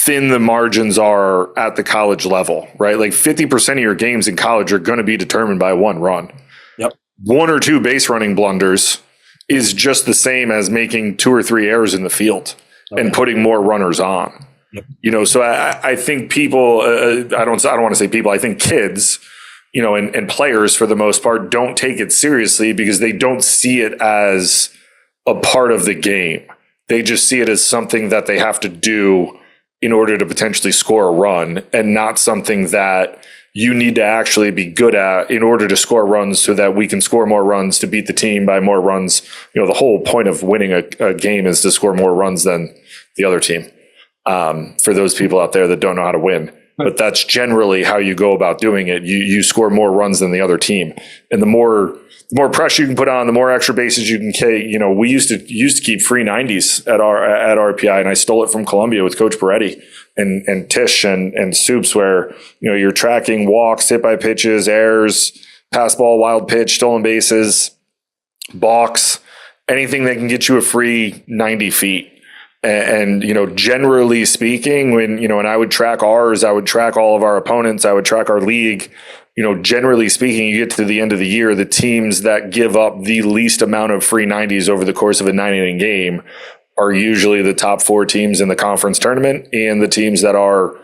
thin the margins are at the college level, right? Like 50% of your games in college are going to be determined by one run. Yep. 1 or 2 base running blunders is just the same as making 2 or 3 errors in the field and putting more runners on. Yep. So I think people, I don't want to say people, I think kids, and players for the most part don't take it seriously because they don't see it as a part of the game. They just see it as something that they have to do in order to potentially score a run, and not something that you need to actually be good at in order to score runs so that we can score more runs to beat the team by more runs. The whole point of winning a game is to score more runs than the other team. For those people out there that don't know how to win. But that's generally how you go about doing it. You score more runs than the other team, and the more pressure you can put on, the more extra bases you can take. We used to keep free 90s at RPI, and I stole it from Columbia with Coach Peretti and Tish and Soups, where you're tracking walks, hit by pitches, errors, pass ball, wild pitch, stolen bases, balks, anything that can get you a free 90 feet. And generally speaking, when I would track ours, I would track all of our opponents, I would track our league. Generally speaking, you get to the end of the year, the teams that give up the least amount of free 90s over the course of a 9-inning game are usually the top 4 teams in the conference tournament, and the teams that are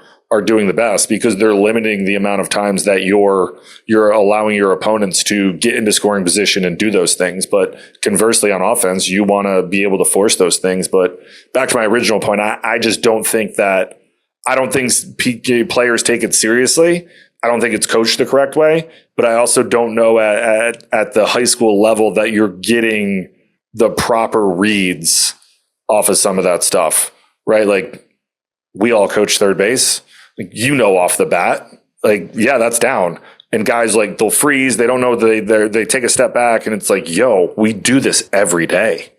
doing the best, because they're limiting the amount of times that you're allowing your opponents to get into scoring position and do those things. But conversely, on offense, you want to be able to force those things. But back to my original point, I just don't think that – I don't think players take it seriously. I don't think it's coached the correct way. But I also don't know at the high school level that you're getting the proper reads off of some of that stuff, right? Like, we all coach third base. Off the bat, that's down. And guys, they'll freeze. They don't know, they take a step back, and it's like, we do this every day.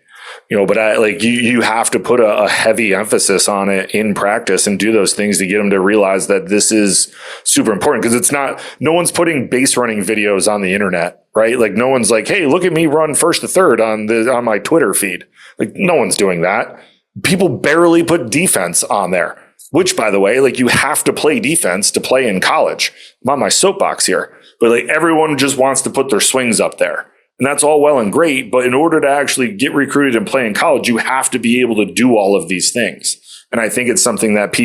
But you have to put a heavy emphasis on it in practice and do those things to get them to realize that this is super important, because no one's putting base running videos on the internet, right? No one's like, hey, look at me run first to third on my Twitter feed. No one's doing that. People barely put defense on there. Which, by the way, you have to play defense to play in college. I'm on my soapbox here. But everyone just wants to put their swings up there. And that's all well and great. But in order to actually get recruited and play in college, you have to be able to do all of these things. And I think it's something that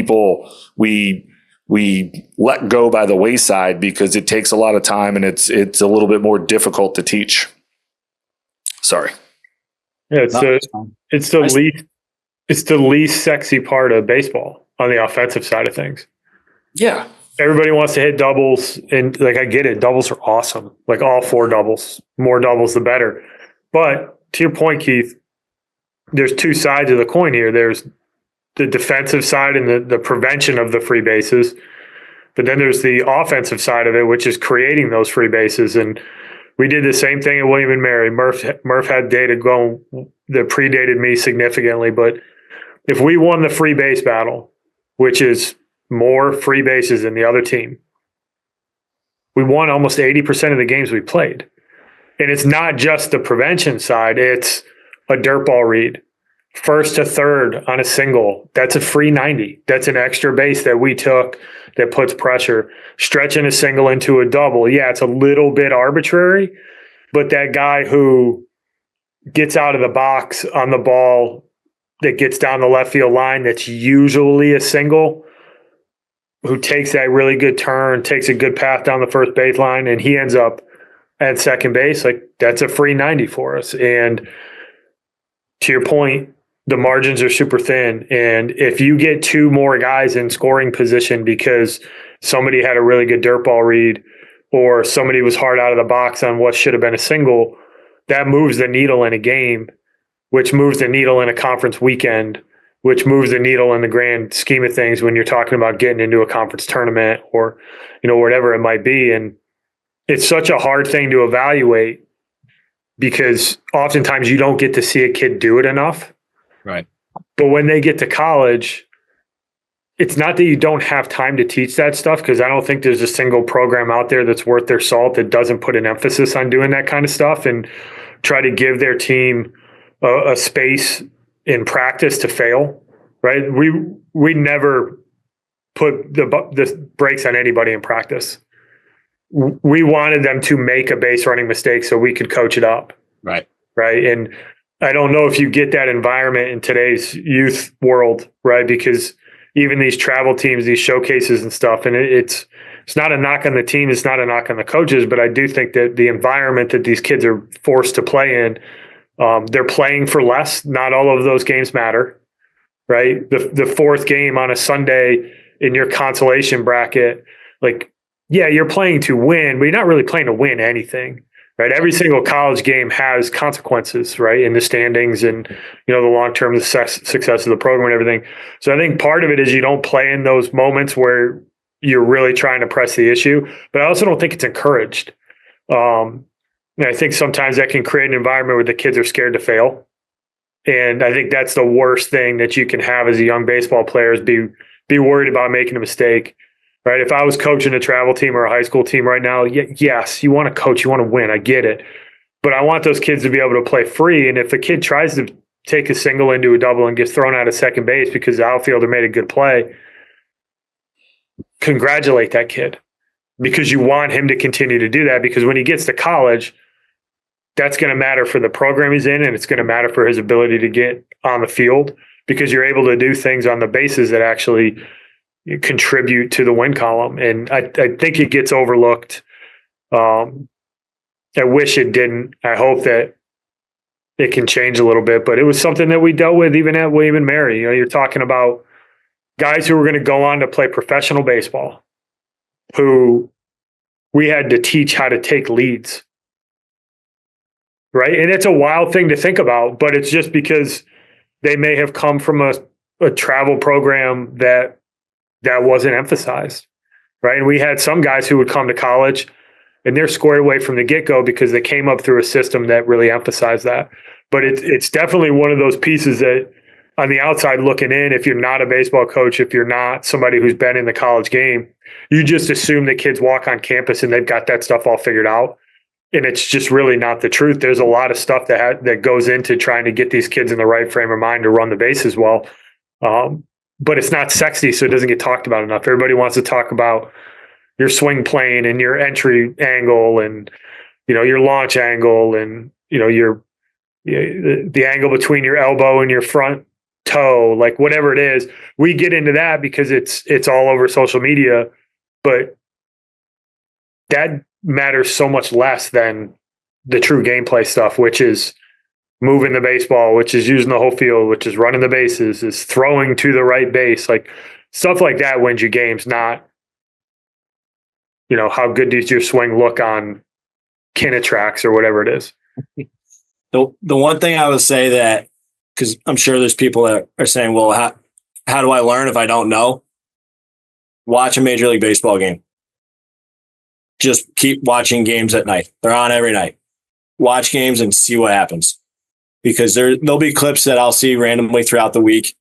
we let go by the wayside because it takes a lot of time, and it's a little bit more difficult to teach. Sorry. Yeah, it's the least sexy part of baseball on the offensive side of things. Yeah. Everybody wants to hit doubles, and I get it. Doubles are awesome. All 4 doubles, more doubles, the better. But to your point, Keith, there's 2 sides of the coin here. There's the defensive side and the prevention of the free bases. But then there's the offensive side of it, which is creating those free bases. And we did the same thing at William and Mary. Murph had data going that predated me significantly. But if we won the free base battle, which is more free bases than the other team, we won almost 80% of the games we played. And it's not just the prevention side. It's a dirt ball read, first to third on a single, that's a free 90. That's an extra base that we took that puts pressure. Stretching a single into a double, yeah, it's a little bit arbitrary, but that guy who gets out of the box on the ball that gets down the left field line, that's usually a single, who takes that really good turn, takes a good path down the first baseline, and he ends up at second base, like that's a free 90 for us. And to your point, the margins are super thin. And if you get two more guys in scoring position because somebody had a really good dirt ball read or somebody was hard out of the box on what should have been a single, that moves the needle in a game, which moves the needle in a conference weekend, which moves the needle in the grand scheme of things when you're talking about getting into a conference tournament or, whatever it might be. And it's such a hard thing to evaluate because oftentimes you don't get to see a kid do it enough. Right. But when they get to college, it's not that you don't have time to teach that stuff, because I don't think there's a single program out there that's worth their salt that doesn't put an emphasis on doing that kind of stuff and try to give their team a space in practice to fail, right? We never put the brakes on anybody in practice. We wanted them to make a base running mistake so we could coach it up. Right. Right. And I don't know if you get that environment in today's youth world, right? Because even these travel teams, these showcases and stuff, and it's not a knock on the team, it's not a knock on the coaches, but I do think that the environment that these kids are forced to play in, they're playing for less. Not all of those games matter, right? The fourth game on a Sunday in your consolation bracket, like, yeah, you're playing to win, but you're not really playing to win anything. Right. Every single college game has consequences, right, in the standings and, the long-term success of the program and everything. So I think part of it is you don't play in those moments where you're really trying to press the issue, but I also don't think it's encouraged. And I think sometimes that can create an environment where the kids are scared to fail. And I think that's the worst thing that you can have as a young baseball player is be worried about making a mistake. Right. If I was coaching a travel team or a high school team right now, yes, you want to coach, you want to win. I get it. But I want those kids to be able to play free. And if a kid tries to take a single into a double and gets thrown out of second base because the outfielder made a good play, congratulate that kid, because you want him to continue to do that, because when he gets to college, that's going to matter for the program he's in, and it's going to matter for his ability to get on the field, because you're able to do things on the bases that actually contribute to the win column. And I think it gets overlooked. I wish it didn't. I hope that it can change a little bit, but it was something that we dealt with even at William and Mary. You're talking about guys who were going to go on to play professional baseball, who we had to teach how to take leads. Right. And it's a wild thing to think about, but it's just because they may have come from a travel program that wasn't emphasized, right? And we had some guys who would come to college and they're squared away from the get-go because they came up through a system that really emphasized that. But it's definitely one of those pieces that on the outside looking in, if you're not a baseball coach, if you're not somebody who's been in the college game, you just assume that kids walk on campus and they've got that stuff all figured out. And it's just really not the truth. There's a lot of stuff that goes into trying to get these kids in the right frame of mind to run the bases well. But it's not sexy, so it doesn't get talked about enough. Everybody wants to talk about your swing plane and your entry angle and, your launch angle and, the angle between your elbow and your front toe, like whatever it is. We get into that because it's all over social media, but that matters so much less than the true gameplay stuff, which is moving the baseball, which is using the whole field, which is running the bases, is throwing to the right base. Like stuff like that wins you games, not, how good does your swing look on Kinetrax or whatever it is. The one thing I would say that, because I'm sure there's people that are saying, well, how do I learn if I don't know? Watch a Major League Baseball game. Just keep watching games at night. They're on every night. Watch games and see what happens. Because there'll be clips that I'll see randomly throughout the week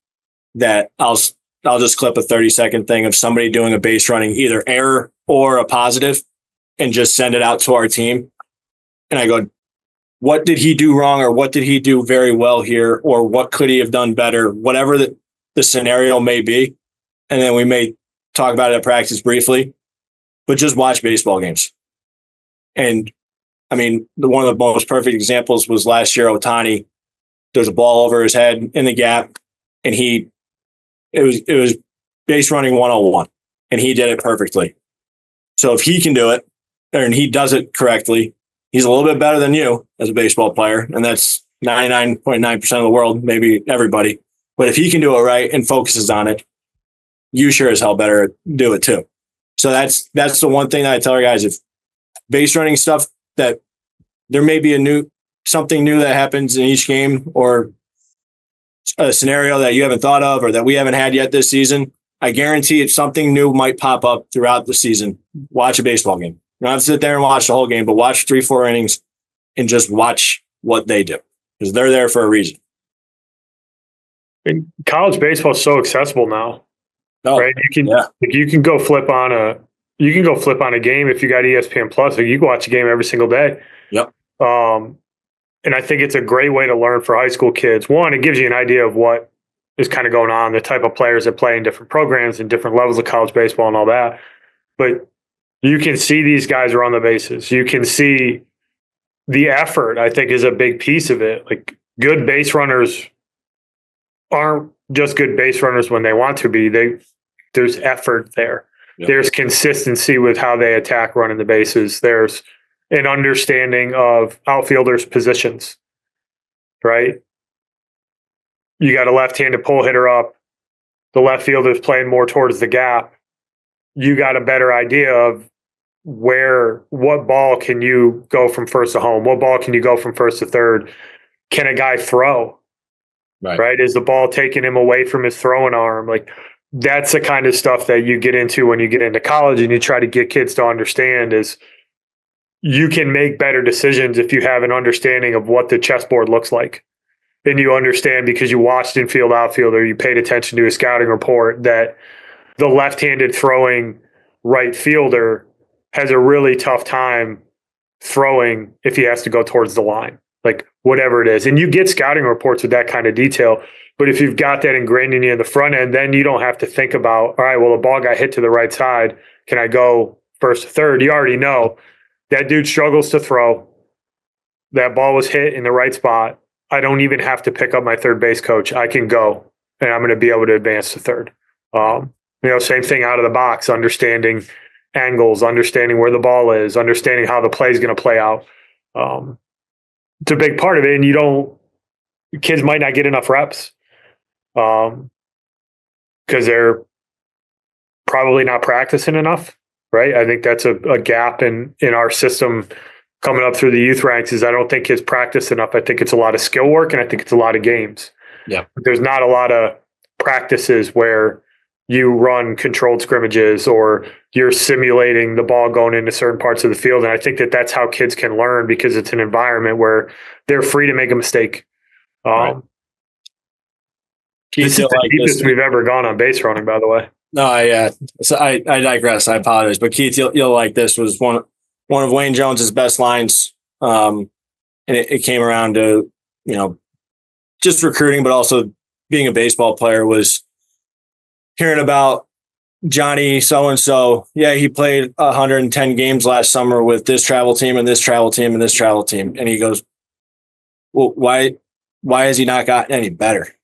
that I'll just clip a 30-second thing of somebody doing a base running, either error or a positive, and just send it out to our team. And I go, what did he do wrong or what did he do very well here or what could he have done better, whatever the scenario may be. And then we may talk about it at practice briefly, but just watch baseball games. And I mean, one of the most perfect examples was last year, Ohtani. There's a ball over his head in the gap, and it was base running 101, and he did it perfectly. So if he can do it, and he does it correctly, he's a little bit better than you as a baseball player, and that's 99.9% of the world, maybe everybody. But if he can do it right and focuses on it, you sure as hell better do it too. So that's the one thing that I tell our guys: if base running stuff, that there may be something new that happens in each game or a scenario that you haven't thought of or that we haven't had yet this season. I guarantee if something new might pop up throughout the season, watch a baseball game. You don't have to sit there and watch the whole game, but watch 3-4 innings and just watch what they do because they're there for a reason. And college baseball is so accessible now, right? You can go flip on a game if you got ESPN Plus. You can watch a game every single day. Yep. And I think it's a great way to learn for high school kids. One, it gives you an idea of what is kind of going on, the type of players that play in different programs and different levels of college baseball and all that. But you can see these guys run the bases. You can see the effort, I think, is a big piece of it. Like, good base runners aren't just good base runners when they want to be. There's effort there. Yep. There's consistency with how they attack running the bases. There's an understanding of outfielders' positions, right? You got a left-handed pull hitter up. The left fielder's playing more towards the gap. You got a better idea of what ball can you go from first to home? What ball can you go from first to third? Can a guy throw? Right? Is the ball taking him away from his throwing arm? Like, that's the kind of stuff that you get into when you get into college and you try to get kids to understand is you can make better decisions if you have an understanding of what the chessboard looks like. And you understand because you watched infield, outfield, or you paid attention to a scouting report that the left-handed throwing right fielder has a really tough time throwing if he has to go towards the line, like whatever it is. And you get scouting reports with that kind of detail. But if you've got that ingrained in you in the front end, then you don't have to think about, all right, well, the ball got hit to the right side. Can I go first to third? You already know that dude struggles to throw. That ball was hit in the right spot. I don't even have to pick up my third base coach. I can go, and I'm going to be able to advance to third. Same thing out of the box, understanding angles, understanding where the ball is, understanding how the play is going to play out. It's a big part of it, and kids might not get enough reps because they're probably not practicing enough, right? I think that's a gap in our system coming up through the youth ranks is I don't think kids practice enough. I think it's a lot of skill work, and I think it's a lot of games. Yeah. There's not a lot of practices where you run controlled scrimmages or you're simulating the ball going into certain parts of the field. And I think that's how kids can learn because it's an environment where they're free to make a mistake. Right. This is the deepest we've ever gone on base running, by the way. No, I digress. I apologize. But Keith, you'll like this was one of Wayne Jones's best lines. And it came around to, just recruiting, but also being a baseball player was hearing about Johnny so-and-so. Yeah, he played 110 games last summer with this travel team and this travel team and this travel team. And he goes, well, why has he not gotten any better?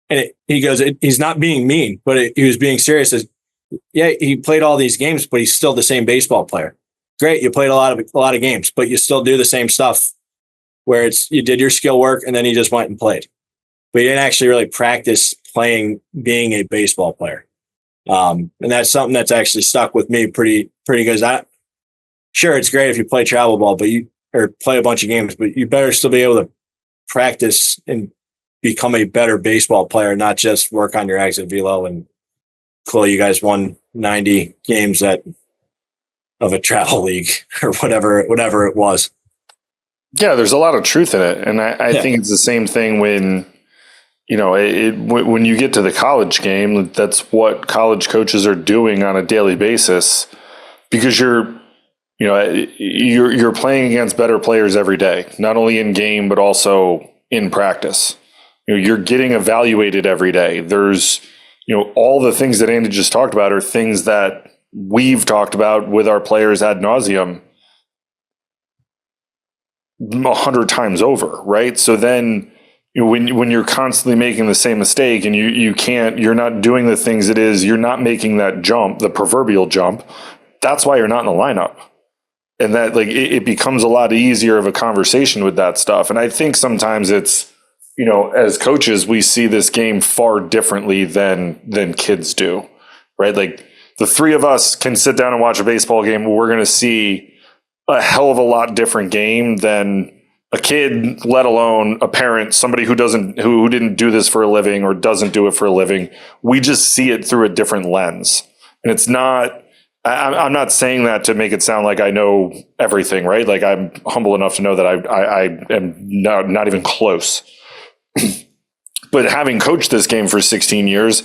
And he goes, he's not being mean, but he was being serious. Yeah, he played all these games, but he's still the same baseball player. Great, you played a lot of games, but you still do the same stuff where you did your skill work and then you just went and played. But you didn't actually really practice being a baseball player. And that's something that's actually stuck with me pretty good. Sure, it's great if you play travel ball, or play a bunch of games, but you better still be able to practice and become a better baseball player, not just work on your exit velo. And cool, you guys won 90 games of a travel league or whatever it was. Yeah, there's a lot of truth in it. And I think it's the same thing when, when you get to the college game, that's what college coaches are doing on a daily basis because you're you're playing against better players every day, not only in game, but also in practice. You're getting evaluated every day. There's, all the things that Andy just talked about are things that we've talked about with our players ad nauseum 100 times over, right? So then when you're constantly making the same mistake and you're not doing the things you're not making that jump, the proverbial jump, that's why you're not in the lineup. And that it becomes a lot easier of a conversation with that stuff. And I think sometimes it's, as coaches, we see this game far differently than kids do, right? Like the three of us can sit down and watch a baseball game. We're going to see a hell of a lot different game than a kid, let alone a parent, somebody who didn't do this for a living or doesn't do it for a living. We just see it through a different lens. And it's not, I'm not saying that to make it sound like I know everything, right? Like I'm humble enough to know that I am not even close. But having coached this game for 16 years,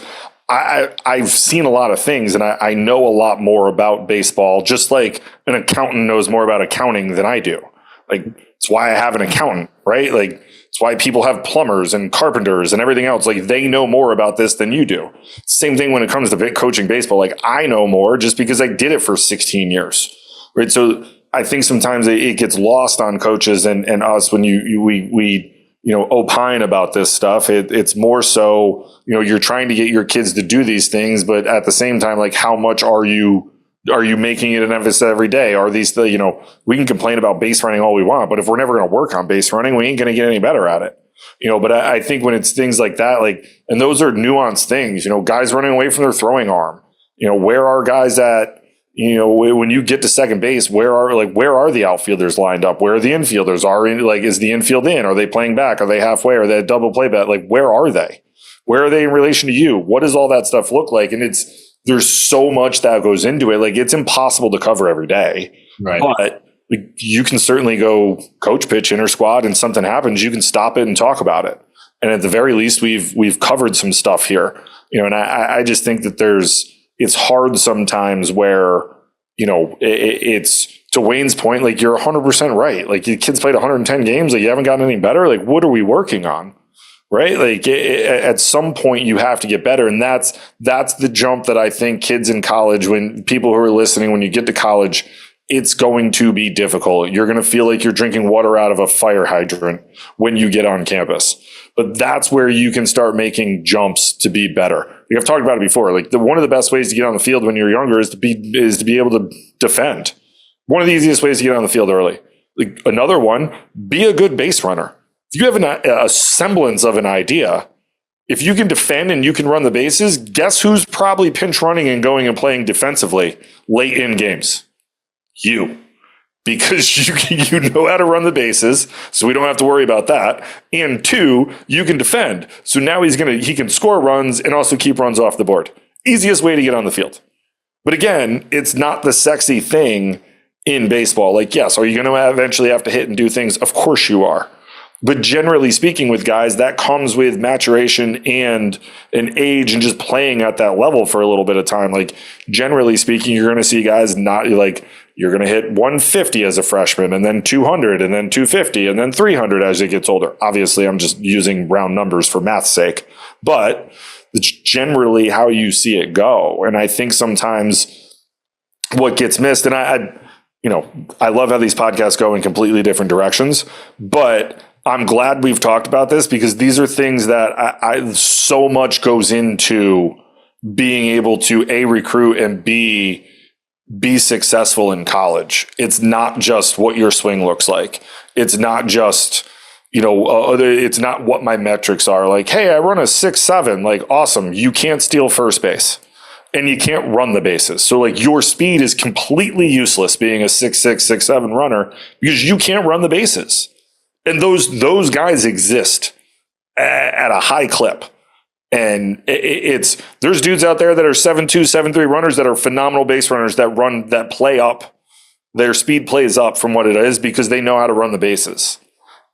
I've seen a lot of things and I know a lot more about baseball, just like an accountant knows more about accounting than I do. Like, it's why I have an accountant, right? Like, it's why people have plumbers and carpenters and everything else. Like, they know more about this than you do. Same thing when it comes to coaching baseball. Like, I know more just because I did it for 16 years, right? So I think sometimes it gets lost on coaches and us when we opine about this stuff. It's more so, you're trying to get your kids to do these things, but at the same time, like, how much are you making it an emphasis every day? Are these we can complain about base running all we want, but if we're never going to work on base running, we ain't going to get any better at it. But I think when it's things like that, and those are nuanced things, guys running away from their throwing arm, where are guys at, when you get to second base, where are the outfielders lined up? Where are the infielders? Is the infield in? Are they playing back? Are they halfway? Are they a double play bet? Where are they? Where are they in relation to you? What does all that stuff look like? And there's so much that goes into it. It's impossible to cover every day, right? But you can certainly go coach pitch inter squad, and something happens, you can stop it and talk about it. And at the very least, we've covered some stuff here, and I just think that it's hard sometimes where, it's to Wayne's point, you're 100% right. Your kids played 110 games. You haven't gotten any better. What are we working on? Right? At some point you have to get better. And that's the jump that I think kids in college, when people who are listening, when you get to college, it's going to be difficult. You're going to feel like you're drinking water out of a fire hydrant when you get on campus. But that's where you can start making jumps to be better. I've talked about it before. One of the best ways to get on the field when you're younger is to be able to defend. One of the easiest ways to get on the field early. Another one, be a good base runner. If you have a semblance of an idea, if you can defend and you can run the bases, guess who's probably pinch running and going and playing defensively late in games? You. Because you know how to run the bases, so we don't have to worry about that. And two, you can defend. So now he can score runs and also keep runs off the board. Easiest way to get on the field. But again, it's not the sexy thing in baseball. Yes, are you going to eventually have to hit and do things? Of course you are. But generally speaking, with guys, that comes with maturation and an age and just playing at that level for a little bit of time. Generally speaking, you're going to see guys not you're going to hit 150 as a freshman, and then 200, and then 250, and then 300 as it gets older. Obviously, I'm just using round numbers for math's sake, but it's generally how you see it go. And I think sometimes what gets missed, and I love how these podcasts go in completely different directions, but I'm glad we've talked about this because these are things that I so much goes into being able to A, recruit, and B, be successful in college. It's not just what your swing looks like. It's not just, it's not what my metrics are. Hey, I run a 6.7, awesome. You can't steal first base and you can't run the bases. So your speed is completely useless being a 6.6, 6.7 runner because you can't run the bases. And those guys exist at a high clip. And there's dudes out there that are 7.2, 7.3 runners that are phenomenal base runners that play up. Their speed plays up from what it is because they know how to run the bases.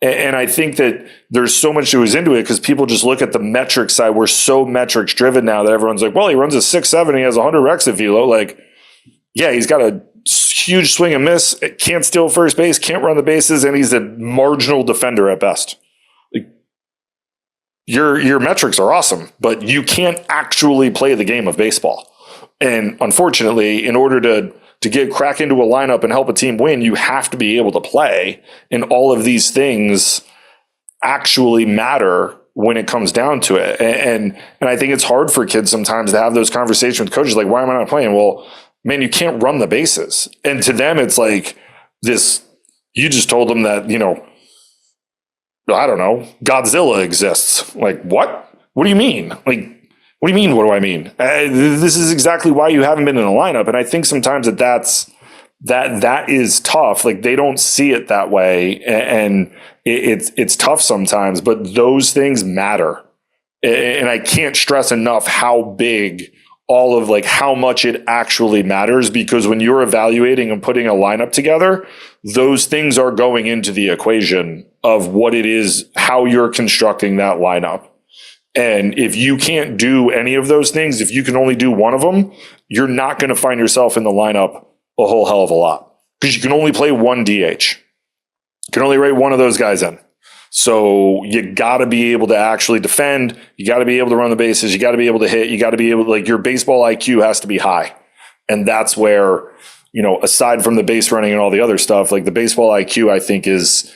And I think that there's so much that goes into it because people just look at the metrics side. We're so metrics driven now that everyone's well, he runs a 6.7, he has 100 exit velo. Yeah, he's got a huge swing and miss, can't steal first base, can't run the bases, and he's a marginal defender at best. Like, your metrics are awesome, but you can't actually play the game of baseball. And unfortunately, in order to get crack into a lineup and help a team win, you have to be able to play. And all of these things actually matter when it comes down to it. And I think it's hard for kids sometimes to have those conversations with coaches, like, why am I not playing? Well, man, you can't run the bases. And to them, it's like this, you just told them that, I don't know, Godzilla exists. Like, what? What do you mean? Like, what do you mean? What do I mean? This is exactly why you haven't been in a lineup. And I think sometimes that is tough. Like, they don't see it that way. And it's tough sometimes, but those things matter. And I can't stress enough how big all of, like, how much it actually matters, because when you're evaluating and putting a lineup together, those things are going into the equation of what it is, how you're constructing that lineup. And if you can't do any of those things, if you can only do one of them, you're not going to find yourself in the lineup a whole hell of a lot, because you can only play one DH. You can only rate one of those guys in. So you got to be able to actually defend. You got to be able to run the bases. You got to be able to hit. You got to be able to, like, your baseball IQ has to be high. And that's where, aside from the base running and all the other stuff, like, the baseball IQ, I think is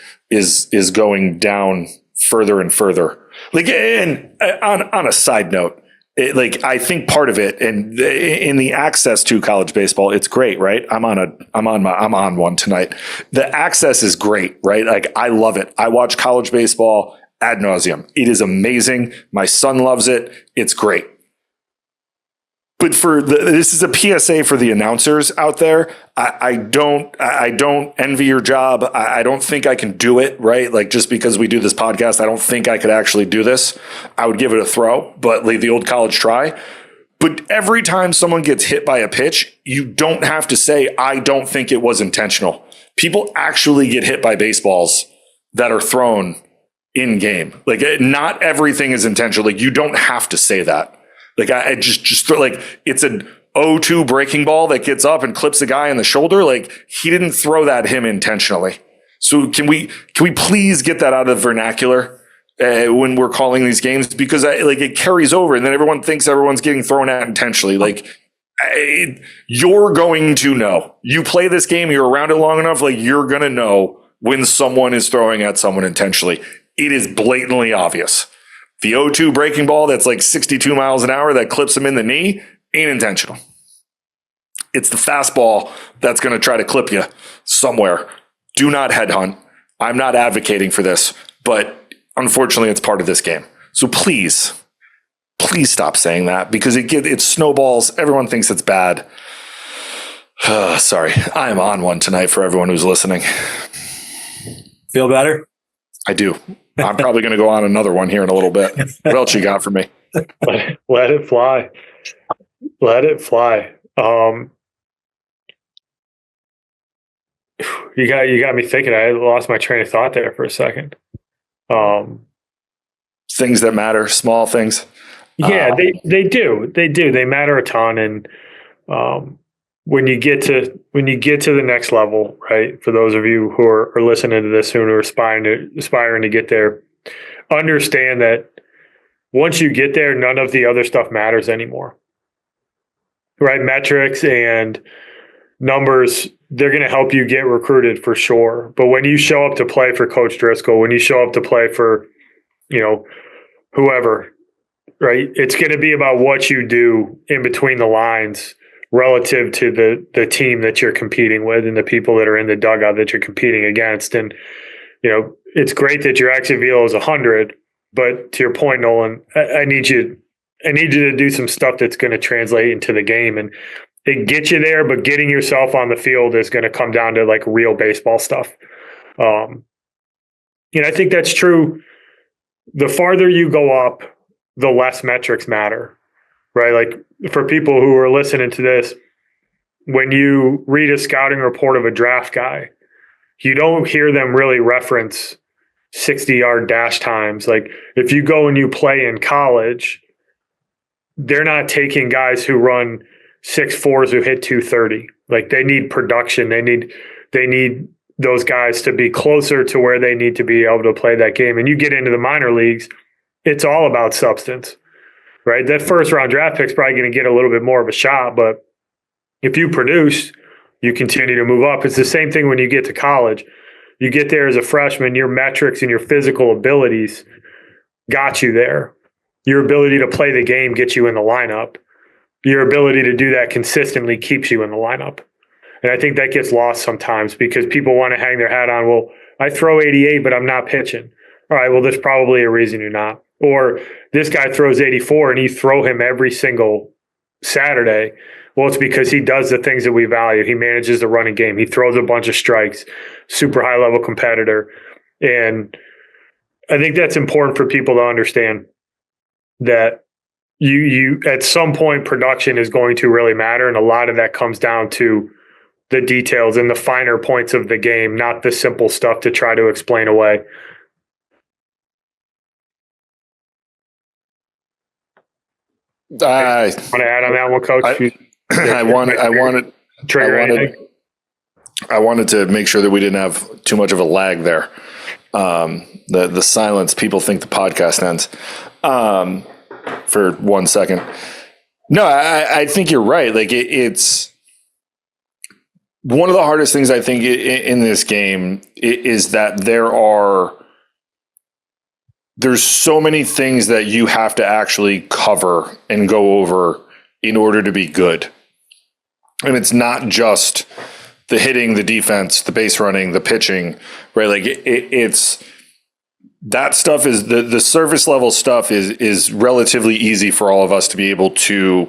going down further and further. Like, and on a side note, I think part of it, and in the access to college baseball, it's great, right? I'm on one tonight. The access is great, right? Like, I love it. I watch college baseball ad nauseum. It is amazing. My son loves it. It's great. But this is a PSA for the announcers out there. I don't envy your job. I don't think I can do it, right? Like, just because we do this podcast, I don't think I could actually do this. I would give it a throw, but leave the old college try. But every time someone gets hit by a pitch, you don't have to say, I don't think it was intentional. People actually get hit by baseballs that are thrown in game. Like, not everything is intentional. Like, you don't have to say that. Like, I just throw, like, it's an 0-2 breaking ball that gets up and clips a guy in the shoulder. Like, he didn't throw that him intentionally. So can we please get that out of the vernacular when we're calling these games? Because it carries over, and then everyone thinks everyone's getting thrown at intentionally. Like, you're going to know. You play this game, you're around it long enough, like, you're going to know when someone is throwing at someone intentionally. It is blatantly obvious. The 0-2 breaking ball that's like 62 miles an hour that clips him in the knee ain't intentional. It's the fastball that's going to try to clip you somewhere. Do not headhunt. I'm not advocating for this, but unfortunately, it's part of this game. So please stop saying that, because it snowballs. Everyone thinks it's bad. Sorry, I am on one tonight for everyone who's listening. Feel better? I do. I'm probably going to go on another one here in a little bit. What else you got for me? Let it fly. Let it fly. You got me thinking. I lost my train of thought there for a second. Things that matter, small things. Yeah, they do. They do. They matter a ton. And when you get to the next level, right? For those of you who are listening to this, who are aspiring to get there, understand that once you get there, none of the other stuff matters anymore, right? Metrics and numbers, they're going to help you get recruited for sure. But when you show up to play for Coach Driscoll, when you show up to play for, whoever, right? It's going to be about what you do in between the lines relative to the team that you're competing with and the people that are in the dugout that you're competing against. And, it's great that your exit velo is 100, but to your point, Nolan, I need you to do some stuff that's going to translate into the game, and it gets you there, but getting yourself on the field is going to come down to, like, real baseball stuff. I think that's true. The farther you go up, the less metrics matter, right? Like, for people who are listening to this, when you read a scouting report of a draft guy, you don't hear them really reference 60-yard dash times. Like, if you go and you play in college, they're not taking guys who run 6'4" who hit 230, Like they need production. They need those guys to be closer to where they need to be able to play that game. And you get into the minor leagues, it's all about substance, right? That first round draft pick's probably going to get a little bit more of a shot, but if you produce, you continue to move up. It's the same thing when you get to college. You get there as a freshman, your metrics and your physical abilities got you there. Your ability to play the game gets you in the lineup. Your ability to do that consistently keeps you in the lineup. And I think that gets lost sometimes because people want to hang their hat on, well, I throw 88, but I'm not pitching. All right, well, there's probably a reason you're not. Or this guy throws 84 and you throw him every single Saturday. Well, it's because he does the things that we value. He manages the running game. He throws a bunch of strikes, super high level competitor. And I think that's important for people to understand that you at some point production is going to really matter. And a lot of that comes down to the details and the finer points of the game, not the simple stuff to try to explain away. I want to add on that one, Coach? I wanted to make sure that we didn't have too much of a lag there. The silence, people think the podcast ends for 1 second. No, I think you're right. Like it's one of the hardest things I think in this game is that there's so many things that you have to actually cover and go over in order to be good. And it's not just the hitting, the defense, the base running, the pitching, right? Like it's that stuff is the surface level stuff is relatively easy for all of us to be able to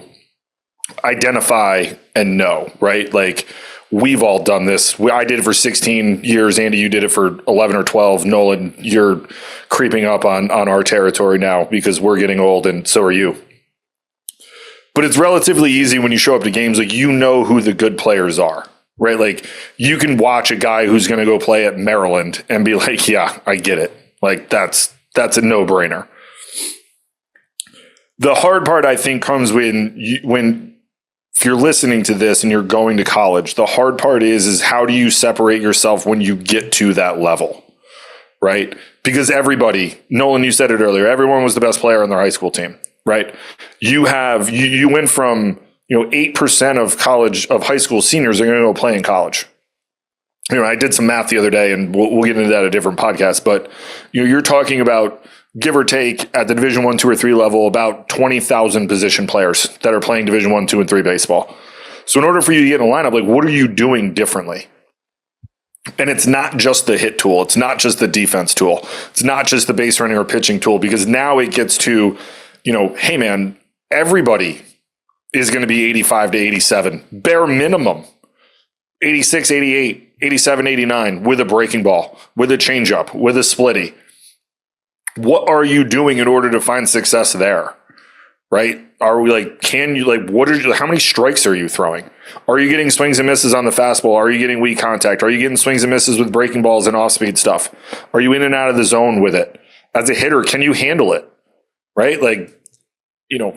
identify and know, right? Like we've all done this. I did it for 16 years. Andy, you did it for 11 or 12. Nolan, you're creeping up on our territory now because we're getting old and so are you. But it's relatively easy when you show up to games, like you know who the good players are, right? Like you can watch a guy who's going to go play at Maryland and be like, yeah, I get it. Like that's a no-brainer. The hard part, I think, comes when if you're listening to this and you're going to college, the hard part is how do you separate yourself when you get to that level, right? Because everybody, Nolan, you said it earlier, everyone was the best player on their high school team, right? You went from 8% of high school seniors are going to go play in college. I did some math the other day, and we'll get into that at a different podcast. But you're talking about, give or take, at the Division I, II, or III level, about 20,000 position players that are playing Division I, II, and III baseball. So in order for you to get in a lineup, like what are you doing differently? And it's not just the hit tool. It's not just the defense tool. It's not just the base running or pitching tool, because now it gets to, hey man, everybody is going to be 85 to 87, bare minimum, 86, 88. 87, 89 with a breaking ball, with a changeup, with a splitty. What are you doing in order to find success there? Right? Are we how many strikes are you throwing? Are you getting swings and misses on the fastball? Are you getting weak contact? Are you getting swings and misses with breaking balls and off-speed stuff? Are you in and out of the zone with it? As a hitter, can you handle it? Right?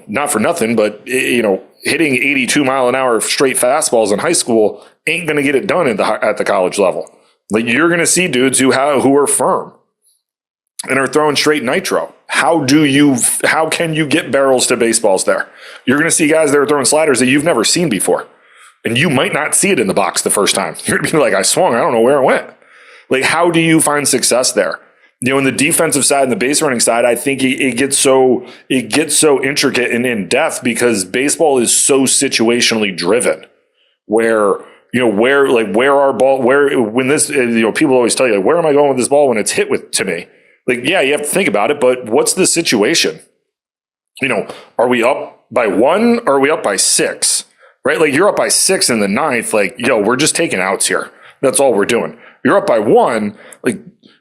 Not for nothing, but hitting 82 mile an hour straight fastballs in high school ain't going to get it done at the college level. Like you're going to see dudes who are firm and are throwing straight nitro. How can you get barrels to baseballs there? You're going to see guys that are throwing sliders that you've never seen before. And you might not see it in the box the first time. You're going to be like, I swung, I don't know where it went. Like, how do you find success there? In the defensive side and the base running side, I think it gets so intricate and in depth because baseball is so situationally driven. Where when this people always tell you, where am I going with this ball when it's hit to me? Like, yeah, you have to think about it, but what's the situation? Are we up by 1 or are we up by 6? Right? Like you're up by 6 in the 9th. Like, we're just taking outs here. That's all we're doing. You're up by 1. Like,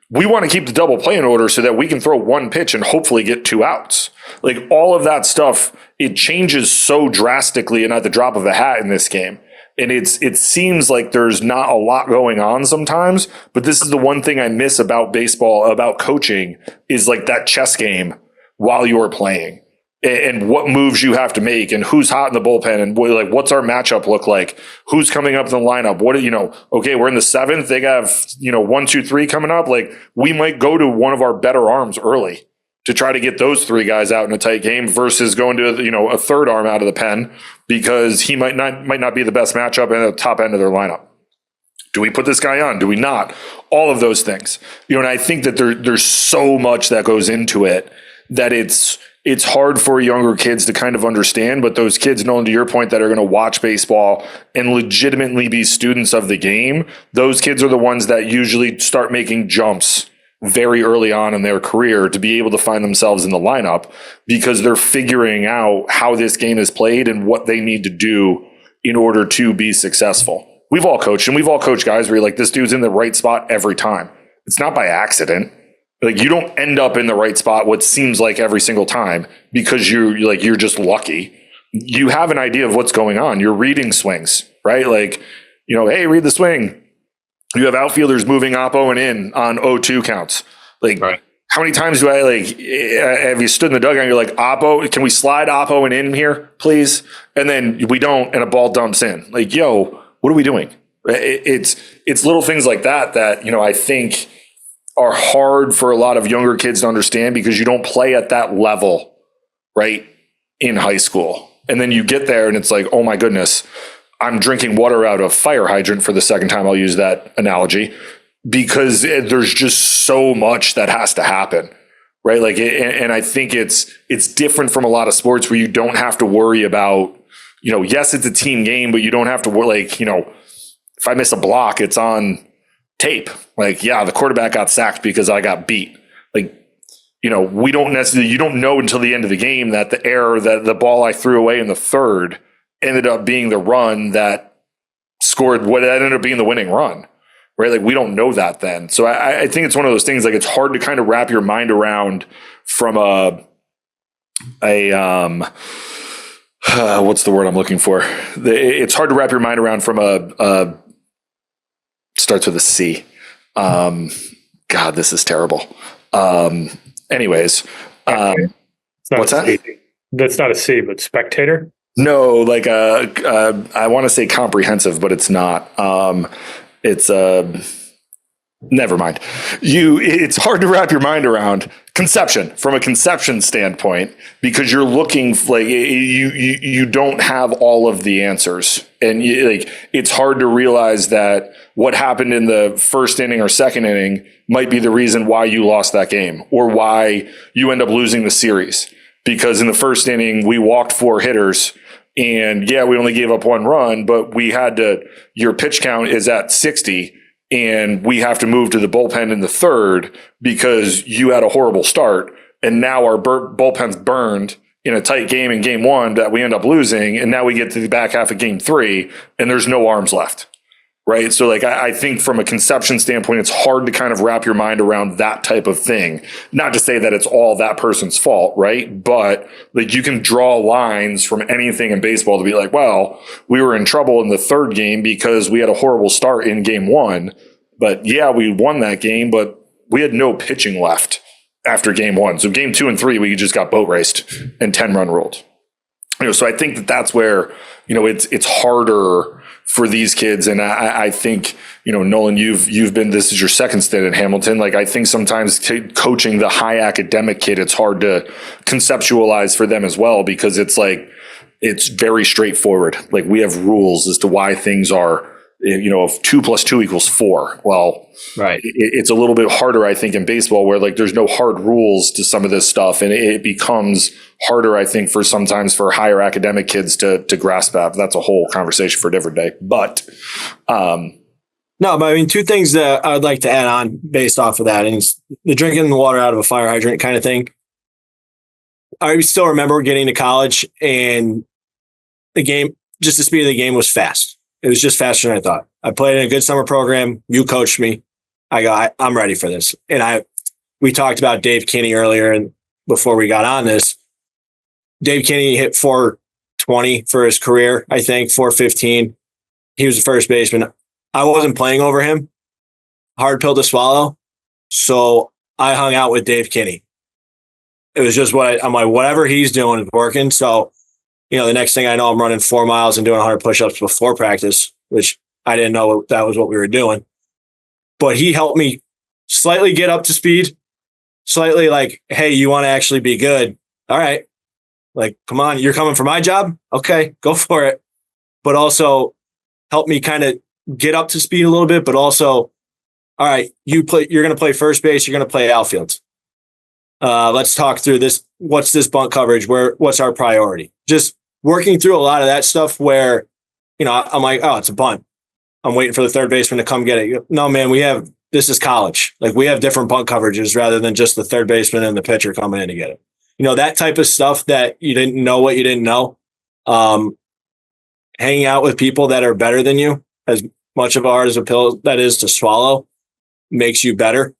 we want to keep the double play in order so that we can throw 1 pitch and hopefully get 2 outs. Like all of that stuff, it changes so drastically and at the drop of a hat in this game. And it seems like there's not a lot going on sometimes, but this is the one thing I miss about baseball, about coaching, is like that chess game while you're playing. and what moves you have to make and who's hot in the bullpen and what's our matchup look like? Who's coming up in the lineup? Okay, we're in the 7th. They have, 1, 2, 3 coming up. Like, we might go to one of our better arms early to try to get those 3 guys out in a tight game versus going to, a third arm out of the pen because he might not be the best matchup in the top end of their lineup. Do we put this guy on? Do we not? All of those things. And I think that there's so much that goes into it that it's hard for younger kids to kind of understand, but those kids, Nolan, to your point, that are going to watch baseball and legitimately be students of the game, those kids are the ones that usually start making jumps very early on in their career to be able to find themselves in the lineup because they're figuring out how this game is played and what they need to do in order to be successful. We've all coached, and we've all coached guys where you're like, this dude's in the right spot every time. It's not by accident. Like, you don't end up in the right spot what seems like every single time because you're just lucky. You have an idea of what's going on. You're reading swings, right? Like, hey, read the swing. You have outfielders moving oppo and in on 0-2 counts. Like, right. How many times do I have you stood in the dugout and you're like, oppo, can we slide oppo and in here, please? And then we don't, and a ball dumps in. Like, yo, what are we doing? It's little things like that I think are hard for a lot of younger kids to understand because you don't play at that level, right, in high school. And then you get there and it's like, oh my goodness, I'm drinking water out of a fire hydrant for the second time. I'll use that analogy because there's just so much that has to happen, right? Like, and I think it's different from a lot of sports where you don't have to worry about, yes, it's a team game, but you don't have to worry, if I miss a block, it's on tape. Like, yeah, the quarterback got sacked because I got beat. Like, we don't necessarily, you don't know until the end of the game that the error, that the ball I threw away in the 3rd ended up being the run that scored what ended up being the winning run, right? Like, we don't know that then. So I think it's one of those things, like, it's hard to kind of wrap your mind around from what's the word I'm looking for? It's hard to wrap your mind around from starts with a C. God, this is terrible. Anyways, what's that? That's not a C, but spectator. No, I want to say comprehensive, but it's not. It's never mind. It's hard to wrap your mind around from a conception standpoint, because you're looking like you don't have all of the answers. And it's hard to realize that what happened in the first inning or second inning might be the reason why you lost that game or why you end up losing the series. Because in the first inning, we walked 4 hitters and we only gave up 1 run, but your pitch count is at 60 and we have to move to the bullpen in the 3rd because you had a horrible start. And now our bullpen's burned in a tight game in game 1 that we end up losing. And now we get to the back half of game 3 and there's no arms left. Right. So I think from a conception standpoint, it's hard to kind of wrap your mind around that type of thing. Not to say that it's all that person's fault. Right. But you can draw lines from anything in baseball to be like, well, we were in trouble in the 3rd game because we had a horrible start in game 1. But we won that game, but we had no pitching left after game 1. So game 2 and 3, we just got boat raced and 10-run ruled. So I think that's where, it's harder for these kids. And I think, Nolan, you've been, this is your 2nd stint at Hamilton. I think sometimes coaching the high academic kid, it's hard to conceptualize for them as well, because it's very straightforward. We have rules as to why things are, if 2 + 2 = 4. Well, right. It's a little bit harder, I think, in baseball where there's no hard rules to some of this stuff. And it becomes harder, I think, sometimes for higher academic kids to grasp that. That's a whole conversation for a different day. But, no, but I mean, 2 things that I would like to add on based off of that, and it's the drinking the water out of a fire hydrant kind of thing. I still remember getting to college and the speed of the game was fast. It was just faster than I thought. I played in a good summer program. You coached me. I'm ready for this. And we talked about Dave Kinney earlier, and before we got on this, Dave Kinney hit 420 for his career, I think, 415. He was the first baseman. I wasn't playing over him. Hard pill to swallow. So I hung out with Dave Kinney. it was just I'm like, whatever he's doing is working. So, the next thing I know, I'm running 4 miles and doing 100 push-ups before practice, which I didn't know that was what we were doing. But he helped me slightly get up to speed, slightly like, hey, you want to actually be good. All right. Like, come on, you're coming for my job? Okay, go for it. But also help me kind of get up to speed a little bit, but also, all right, you're going to play first base, you're going to play outfield. Let's talk through this. What's this bunt coverage? What's our priority? Just working through a lot of that stuff where, I'm like, oh, it's a bunt. I'm waiting for the third baseman to come get it. No, man, this is college. Like, we have different bunt coverages rather than just the third baseman and the pitcher coming in to get it. That type of stuff that you didn't know what you didn't know. Hanging out with people that are better than you, as much of art as a pill that is to swallow, makes you better.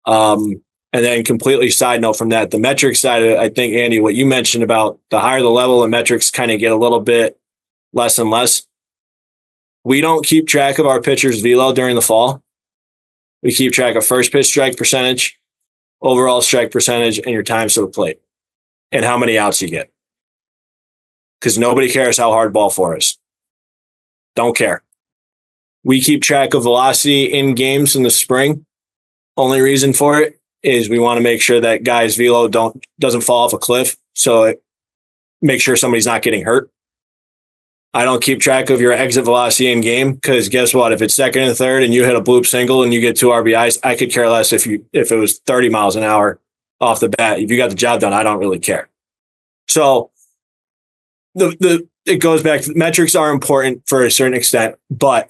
And then completely side note from that, the metrics side of it, I think, Andy, what you mentioned about the higher the level, the metrics kind of get a little bit less and less. We don't keep track of our pitchers' velo during the fall. We keep track of first pitch strike percentage, overall strike percentage, and your times to the plate, and how many outs you get. Because nobody cares how hard ball four is. Don't care. We keep track of velocity in games in the spring. Only reason for it is we want to make sure that guys' velo doesn't fall off a cliff. So make sure somebody's not getting hurt. I don't keep track of your exit velocity in game because guess what? If it's second and third and you hit a bloop single and you get 2 RBIs, I could care less if it was 30 miles an hour off the bat. If you got the job done, I don't really care. So it goes back to metrics are important for a certain extent, but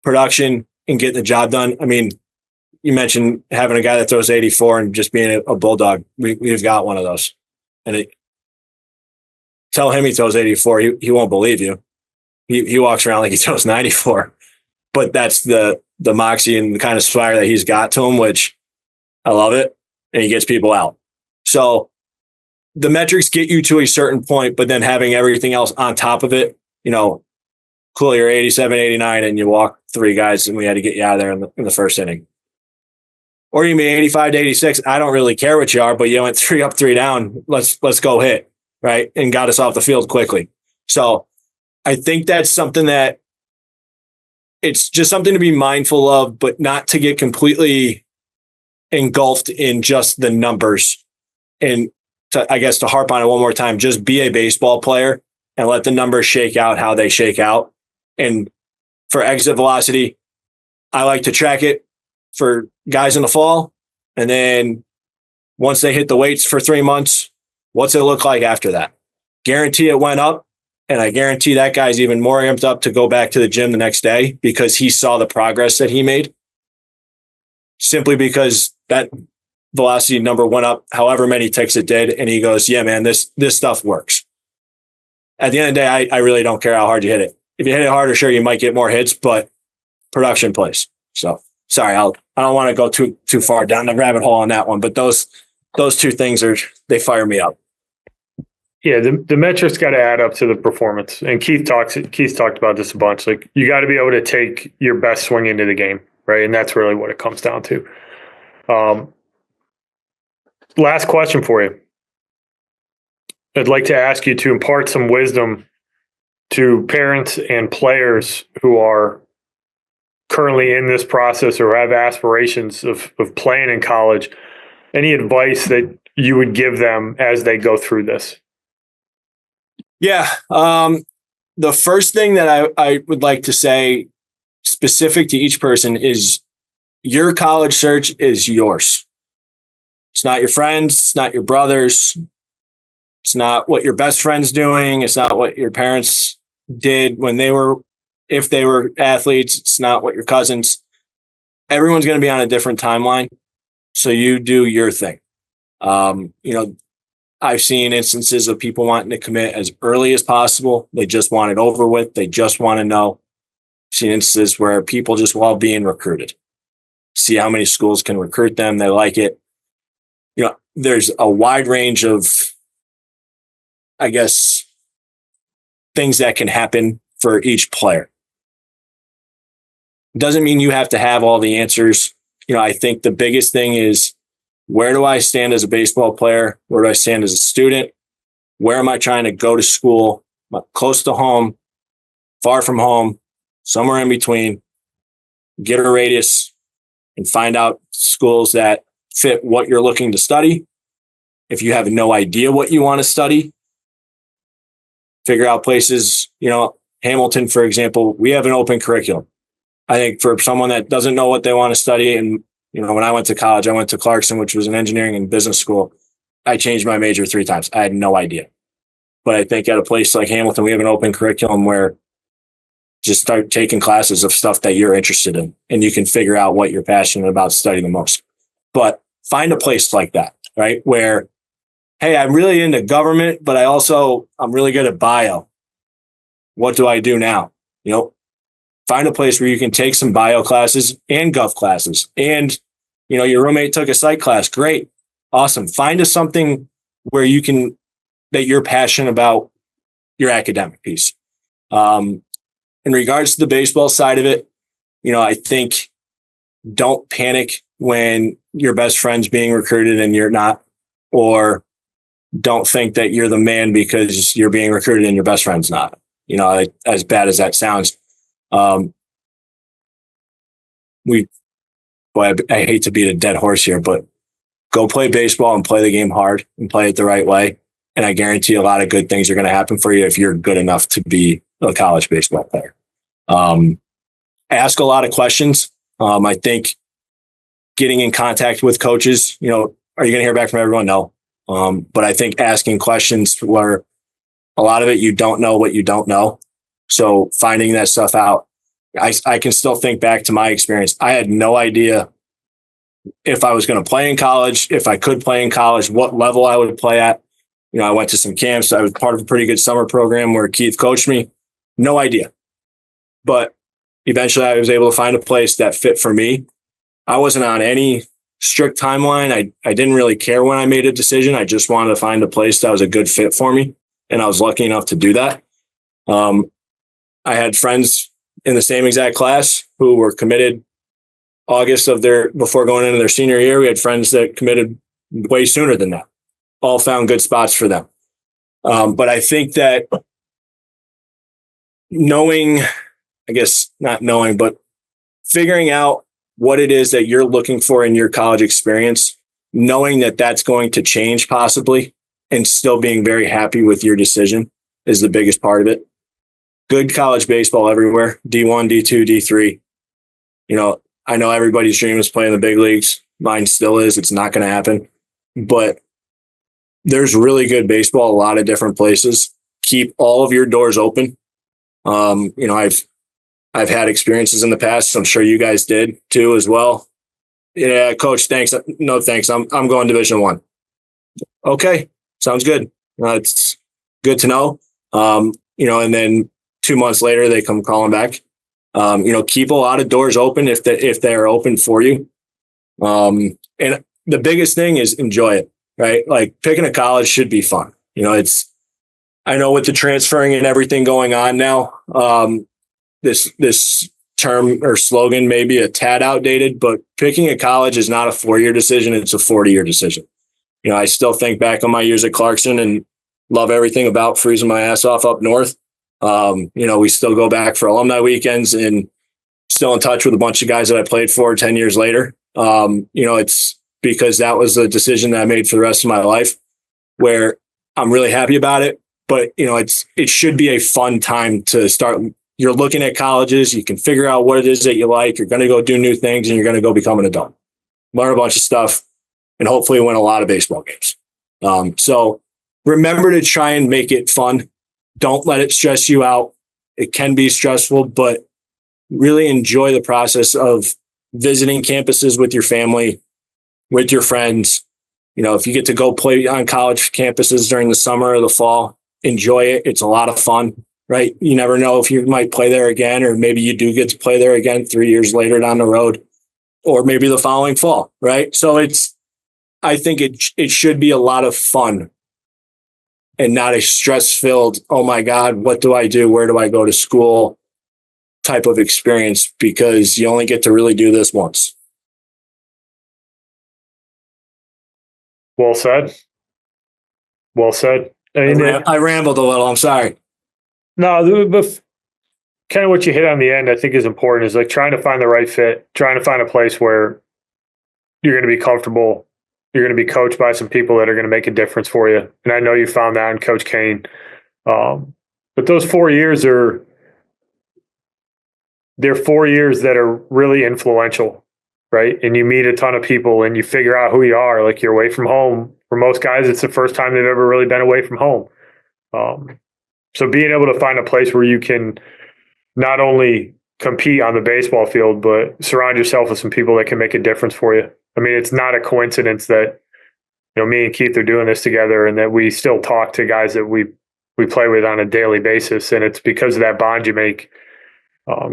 production and getting the job done. I mean, you mentioned having a guy that throws 84 and just being a bulldog. We've got one of those. And tell him he throws 84, he won't believe you. He walks around like he throws 94. But that's the moxie and the kind of swagger that he's got to him, which I love it. And he gets people out. So the metrics get you to a certain point, but then having everything else on top of it, cool, you're 87, 89, and you walk 3 guys and we had to get you out of there in the first inning. Or you may 85 to 86. I don't really care what you are, but you went 3 up, 3 down. Let's go hit, right? And got us off the field quickly. So I think that's something that it's just something to be mindful of, but not to get completely engulfed in just the numbers. And I guess to harp on it one more time, just be a baseball player and let the numbers shake out how they shake out. And for exit velocity, I like to track it for guys in the fall. And then once they hit the weights for 3 months, what's it look like after that? Guarantee it went up. And I guarantee that guy's even more amped up to go back to the gym the next day because he saw the progress that he made. Simply because that velocity number went up however many ticks it did. And he goes, yeah, man, this stuff works. At the end of the day, I really don't care how hard you hit it. If you hit it harder, sure, you might get more hits, but production plays. So sorry, I don't want to go too far down the rabbit hole on that one, but those 2 things they fire me up. Yeah, the metrics got to add up to the performance. And Keith talked about this a bunch. Like, you got to be able to take your best swing into the game, right? And that's really what it comes down to. Last question for you. I'd like to ask you to impart some wisdom to parents and players who are currently in this process or have aspirations of playing in college. Any advice that you would give them as they go through this? Yeah. The first thing that I would like to say specific to each person is your college search is yours. It's not your friends. It's not your brothers. It's not what your best friend's doing. It's not what your parents did if they were athletes. It's not what your cousins. Everyone's going to be on a different timeline. So you do your thing. I've seen instances of people wanting to commit as early as possible. They just want it over with. They just want to know. I've seen instances where people just love being recruited. See how many schools can recruit them. They like it. There's a wide range of, I guess, things that can happen for each player. Doesn't mean you have to have all the answers. I think the biggest thing is where do I stand as a baseball player? Where do I stand as a student? Where am I trying to go to school? Am I close to home, far from home, somewhere in between? Get a radius and find out schools that fit what you're looking to study. If you have no idea what you want to study, figure out places, Hamilton, for example, we have an open curriculum. I think for someone that doesn't know what they want to study, and, when I went to college, I went to Clarkson, which was an engineering and business school. I changed my major 3 times. I had no idea. But I think at a place like Hamilton, we have an open curriculum where just start taking classes of stuff that you're interested in, and you can figure out what you're passionate about studying the most. But find a place like that, right? Where, hey, I'm really into government, but I'm really good at bio. What do I do now? Find a place where you can take some bio classes and gov classes. And, your roommate took a psych class. Great. Awesome. Find something where that you're passionate about your academic piece. In regards to the baseball side of it, I think don't panic when your best friend's being recruited and you're not, or don't think that you're the man because you're being recruited and your best friend's not. As bad as that sounds. I hate to beat a dead horse here, but go play baseball and play the game hard and play it the right way. And I guarantee a lot of good things are going to happen for you if you're good enough to be a college baseball player. Ask a lot of questions. I think getting in contact with coaches, are you going to hear back from everyone? No. But I think asking questions where a lot of it, you don't know what you don't know. So finding that stuff out, I can still think back to my experience. I had no idea if I was going to play in college, if I could play in college, what level I would play at. I went to some camps. I was part of a pretty good summer program where Keith coached me. No idea. But eventually I was able to find a place that fit for me. I wasn't on any strict timeline. I didn't really care when I made a decision. I just wanted to find a place that was a good fit for me. And I was lucky enough to do that. I had friends in the same exact class who were committed August before going into their senior year. We had friends that committed way sooner than that. All found good spots for them. But I think that figuring out what it is that you're looking for in your college experience, knowing that that's going to change possibly, and still being very happy with your decision is the biggest part of it. Good college baseball everywhere, D1, D2, D3. I know everybody's dream is playing the big leagues. Mine still is. It's not going to happen. But there's really good baseball a lot of different places. Keep all of your doors open. I've had experiences in the past. I'm sure you guys did too as well. Yeah, coach, thanks. No, thanks. I'm going Division I. Okay, sounds good. It's good to know. And then 2 months later they come calling back. Keep a lot of doors open if they're open for you. And the biggest thing is enjoy it, right? Like picking a college should be fun. I know with the transferring and everything going on now, this term or slogan may be a tad outdated, but picking a college is not a 4-year decision. It's a 40-year decision. I still think back on my years at Clarkson and love everything about freezing my ass off up north. We still go back for alumni weekends and still in touch with a bunch of guys that I played for 10 years later. It's because that was a decision that I made for the rest of my life where I'm really happy about it. But, it should be a fun time to start. You're looking at colleges. You can figure out what it is that you like. You're going to go do new things and you're going to go become an adult, learn a bunch of stuff, and hopefully win a lot of baseball games. So remember to try and make it fun. Don't let it stress you out. It can be stressful, but really enjoy the process of visiting campuses with your family, with your friends. If you get to go play on college campuses during the summer or the fall, enjoy it. It's a lot of fun, right? You never know if you might play there again, or maybe you do get to play there again 3 years later down the road, or maybe the following fall, right? So I think it should be a lot of fun and not a stress-filled, oh my God, what do I do? Where do I go to school type of experience, because you only get to really do this once. Well said. Well said. I mean, I rambled a little. I'm sorry. no, but kind of what you hit on the end, I think is important is like trying to find the right fit, trying to find a place where you're going to be comfortable. You're going to be coached by some people that are going to make a difference for you. And I know you found that in Coach Kane. But those 4 years they're 4 years that are really influential, right? And you meet a ton of people and you figure out who you are. Like you're away from home. For most guys, it's the first time they've ever really been away from home. So being able to find a place where you can not only compete on the baseball field, but surround yourself with some people that can make a difference for you. I mean, it's not a coincidence that, me and Keith are doing this together and that we still talk to guys that we play with on a daily basis. And it's because of that bond you make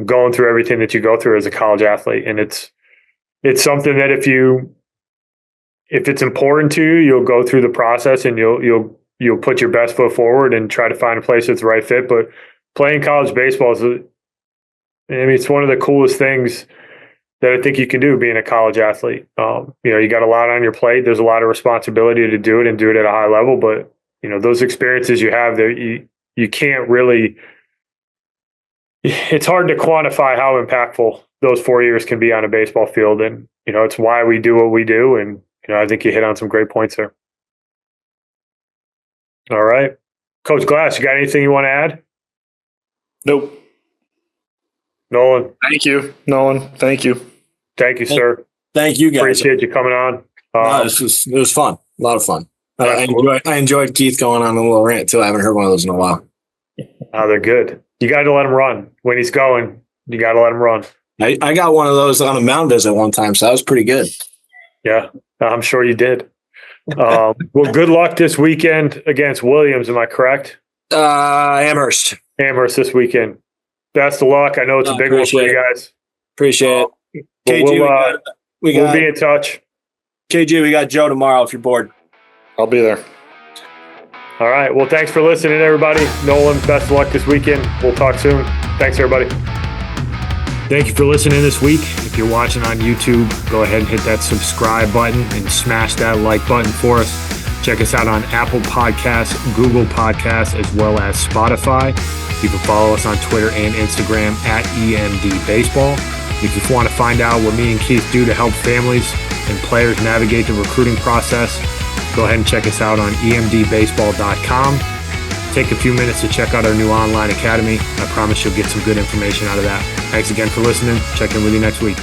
going through everything that you go through as a college athlete. And it's something that if it's important to you, you'll go through the process and you'll put your best foot forward and try to find a place that's the right fit. But playing college baseball it's one of the coolest things that I think you can do being a college athlete. You got a lot on your plate. There's a lot of responsibility to do it and do it at a high level. But, those experiences you have there, you can't really, it's hard to quantify how impactful those 4 years can be on a baseball field. And, it's why we do what we do. And, I think you hit on some great points there. All right. Coach Glass, you got anything you want to add? Nope. Nolan. Thank you, Nolan. Thank you. Thank you, sir. Thank you, guys. Appreciate you coming on. It was fun. A lot of fun. I enjoyed Keith going on a little rant too. I haven't heard one of those in a while. Oh, they're good. You got to let him run. When he's going, you got to let him run. I got one of those on a mound visit one time, so that was pretty good. Yeah, I'm sure you did. Well, good luck this weekend against Williams. Am I correct? Amherst. Amherst this weekend. Best of luck. I know it's a big one for you guys. Appreciate it. KG, we'll be in touch. KG, we got Joe tomorrow if you're bored. I'll be there. All right. Well, thanks for listening, everybody. Nolan, best of luck this weekend. We'll talk soon. Thanks, everybody. Thank you for listening this week. If you're watching on YouTube, go ahead and hit that subscribe button and smash that like button for us. Check us out on Apple Podcasts, Google Podcasts, as well as Spotify. You can follow us on Twitter and Instagram at EMD Baseball. If you want to find out what me and Keith do to help families and players navigate the recruiting process, go ahead and check us out on emdbaseball.com. Take a few minutes to check out our new online academy. I promise you'll get some good information out of that. Thanks again for listening. Check in with you next week.